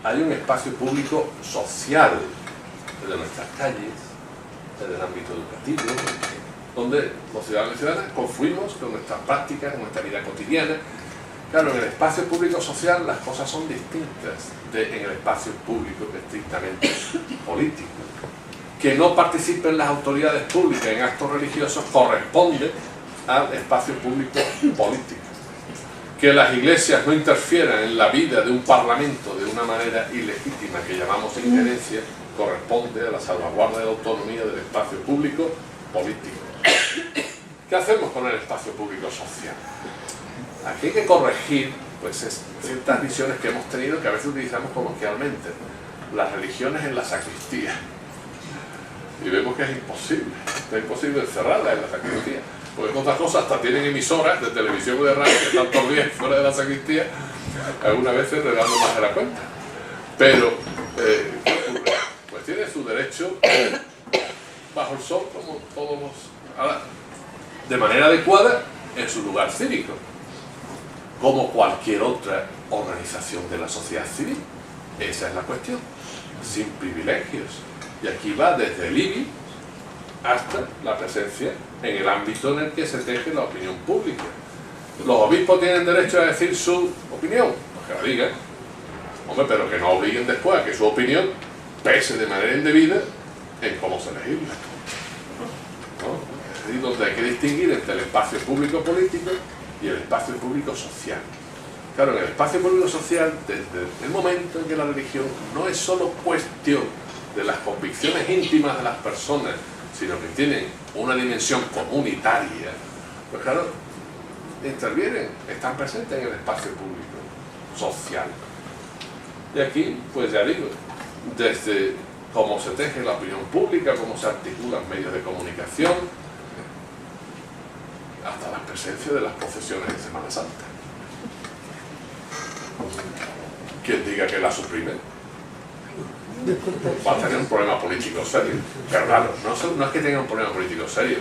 hay un espacio público social, desde nuestras calles, desde el ámbito educativo, donde los ciudadanos y ciudadanas confluimos con nuestras prácticas, con nuestra vida cotidiana. Claro, en el espacio público social las cosas son distintas en el espacio público que estrictamente político. Que no participen las autoridades públicas en actos religiosos corresponde al espacio público político. Que las iglesias no interfieran en la vida de un parlamento de una manera ilegítima que llamamos injerencia, corresponde a la salvaguarda de la autonomía del espacio público político. ¿Qué hacemos con el espacio público social? Aquí hay que corregir pues, ciertas visiones que hemos tenido que a veces utilizamos coloquialmente. Las religiones en la sacristía. Y vemos que es imposible encerrarlas en la sacristía. Porque en otras cosas hasta tienen emisoras de televisión o de radio que están todos días fuera de la sacristía, algunas veces regando más de la cuenta. Pero, ¿qué ocurre? Pues tiene su derecho bajo el sol, como todos los... Ahora, de manera adecuada, en su lugar cívico, como cualquier otra organización de la sociedad civil. Esa es la cuestión, sin privilegios. Y aquí va desde el IBI hasta la presencia en el ámbito en el que se teje la opinión pública. ¿Los obispos tienen derecho a decir su opinión? Pues que la digan. Hombre, pero que no obliguen después a que su opinión pese de manera indebida en cómo se legisla. ¿No? Es decir, donde hay que distinguir entre el espacio público político y el espacio público social. Claro, en el espacio público social, desde el momento en que la religión no es solo cuestión de las convicciones íntimas de las personas, sino que tienen una dimensión comunitaria, pues claro, intervienen, están presentes en el espacio público social. Y aquí, pues ya digo, desde cómo se teje la opinión pública, cómo se articulan medios de comunicación, hasta la presencia de las procesiones de Semana Santa. Quien diga que la suprime va a tener un problema político serio. Pero claro, no es que tenga un problema político serio,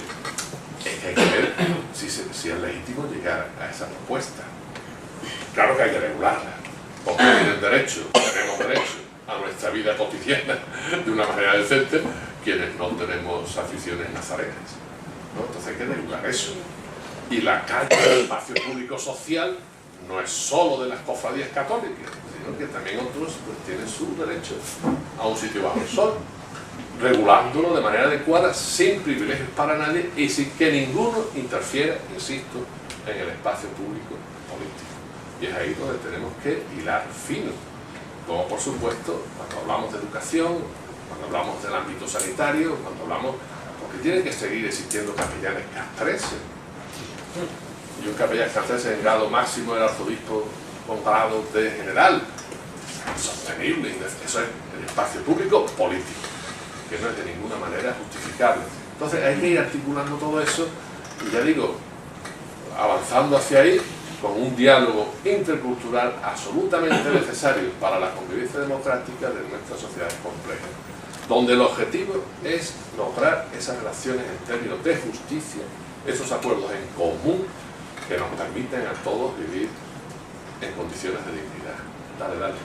es que hay que ver si es legítimo llegar a esa propuesta. Claro que hay que regularla, porque tenemos derecho a nuestra vida cotidiana de una manera decente quienes no tenemos aficiones nazarenas, ¿no? Entonces hay que regular eso. Y la carta del espacio público social no es solo de las cofradías católicas, sino que también otros pues, tienen su derecho a un sitio bajo el sol, regulándolo de manera adecuada, sin privilegios para nadie y sin que ninguno interfiera, insisto, en el espacio público político. Y es ahí donde tenemos que hilar fino, como por supuesto cuando hablamos de educación, cuando hablamos del ámbito sanitario, cuando hablamos, porque tiene que seguir existiendo capellanes castrenses. Y un capellán castrense en grado máximo del arzobispo con grado de general, sostenible, eso es el espacio público político, que no es de ninguna manera justificable. Entonces hay que ir articulando todo eso, y ya digo, avanzando hacia ahí, con un diálogo intercultural absolutamente necesario para la convivencia democrática de nuestras sociedades complejas, donde el objetivo es lograr esas relaciones en términos de justicia, esos acuerdos en común que nos permiten a todos vivir en condiciones de dignidad. Dale.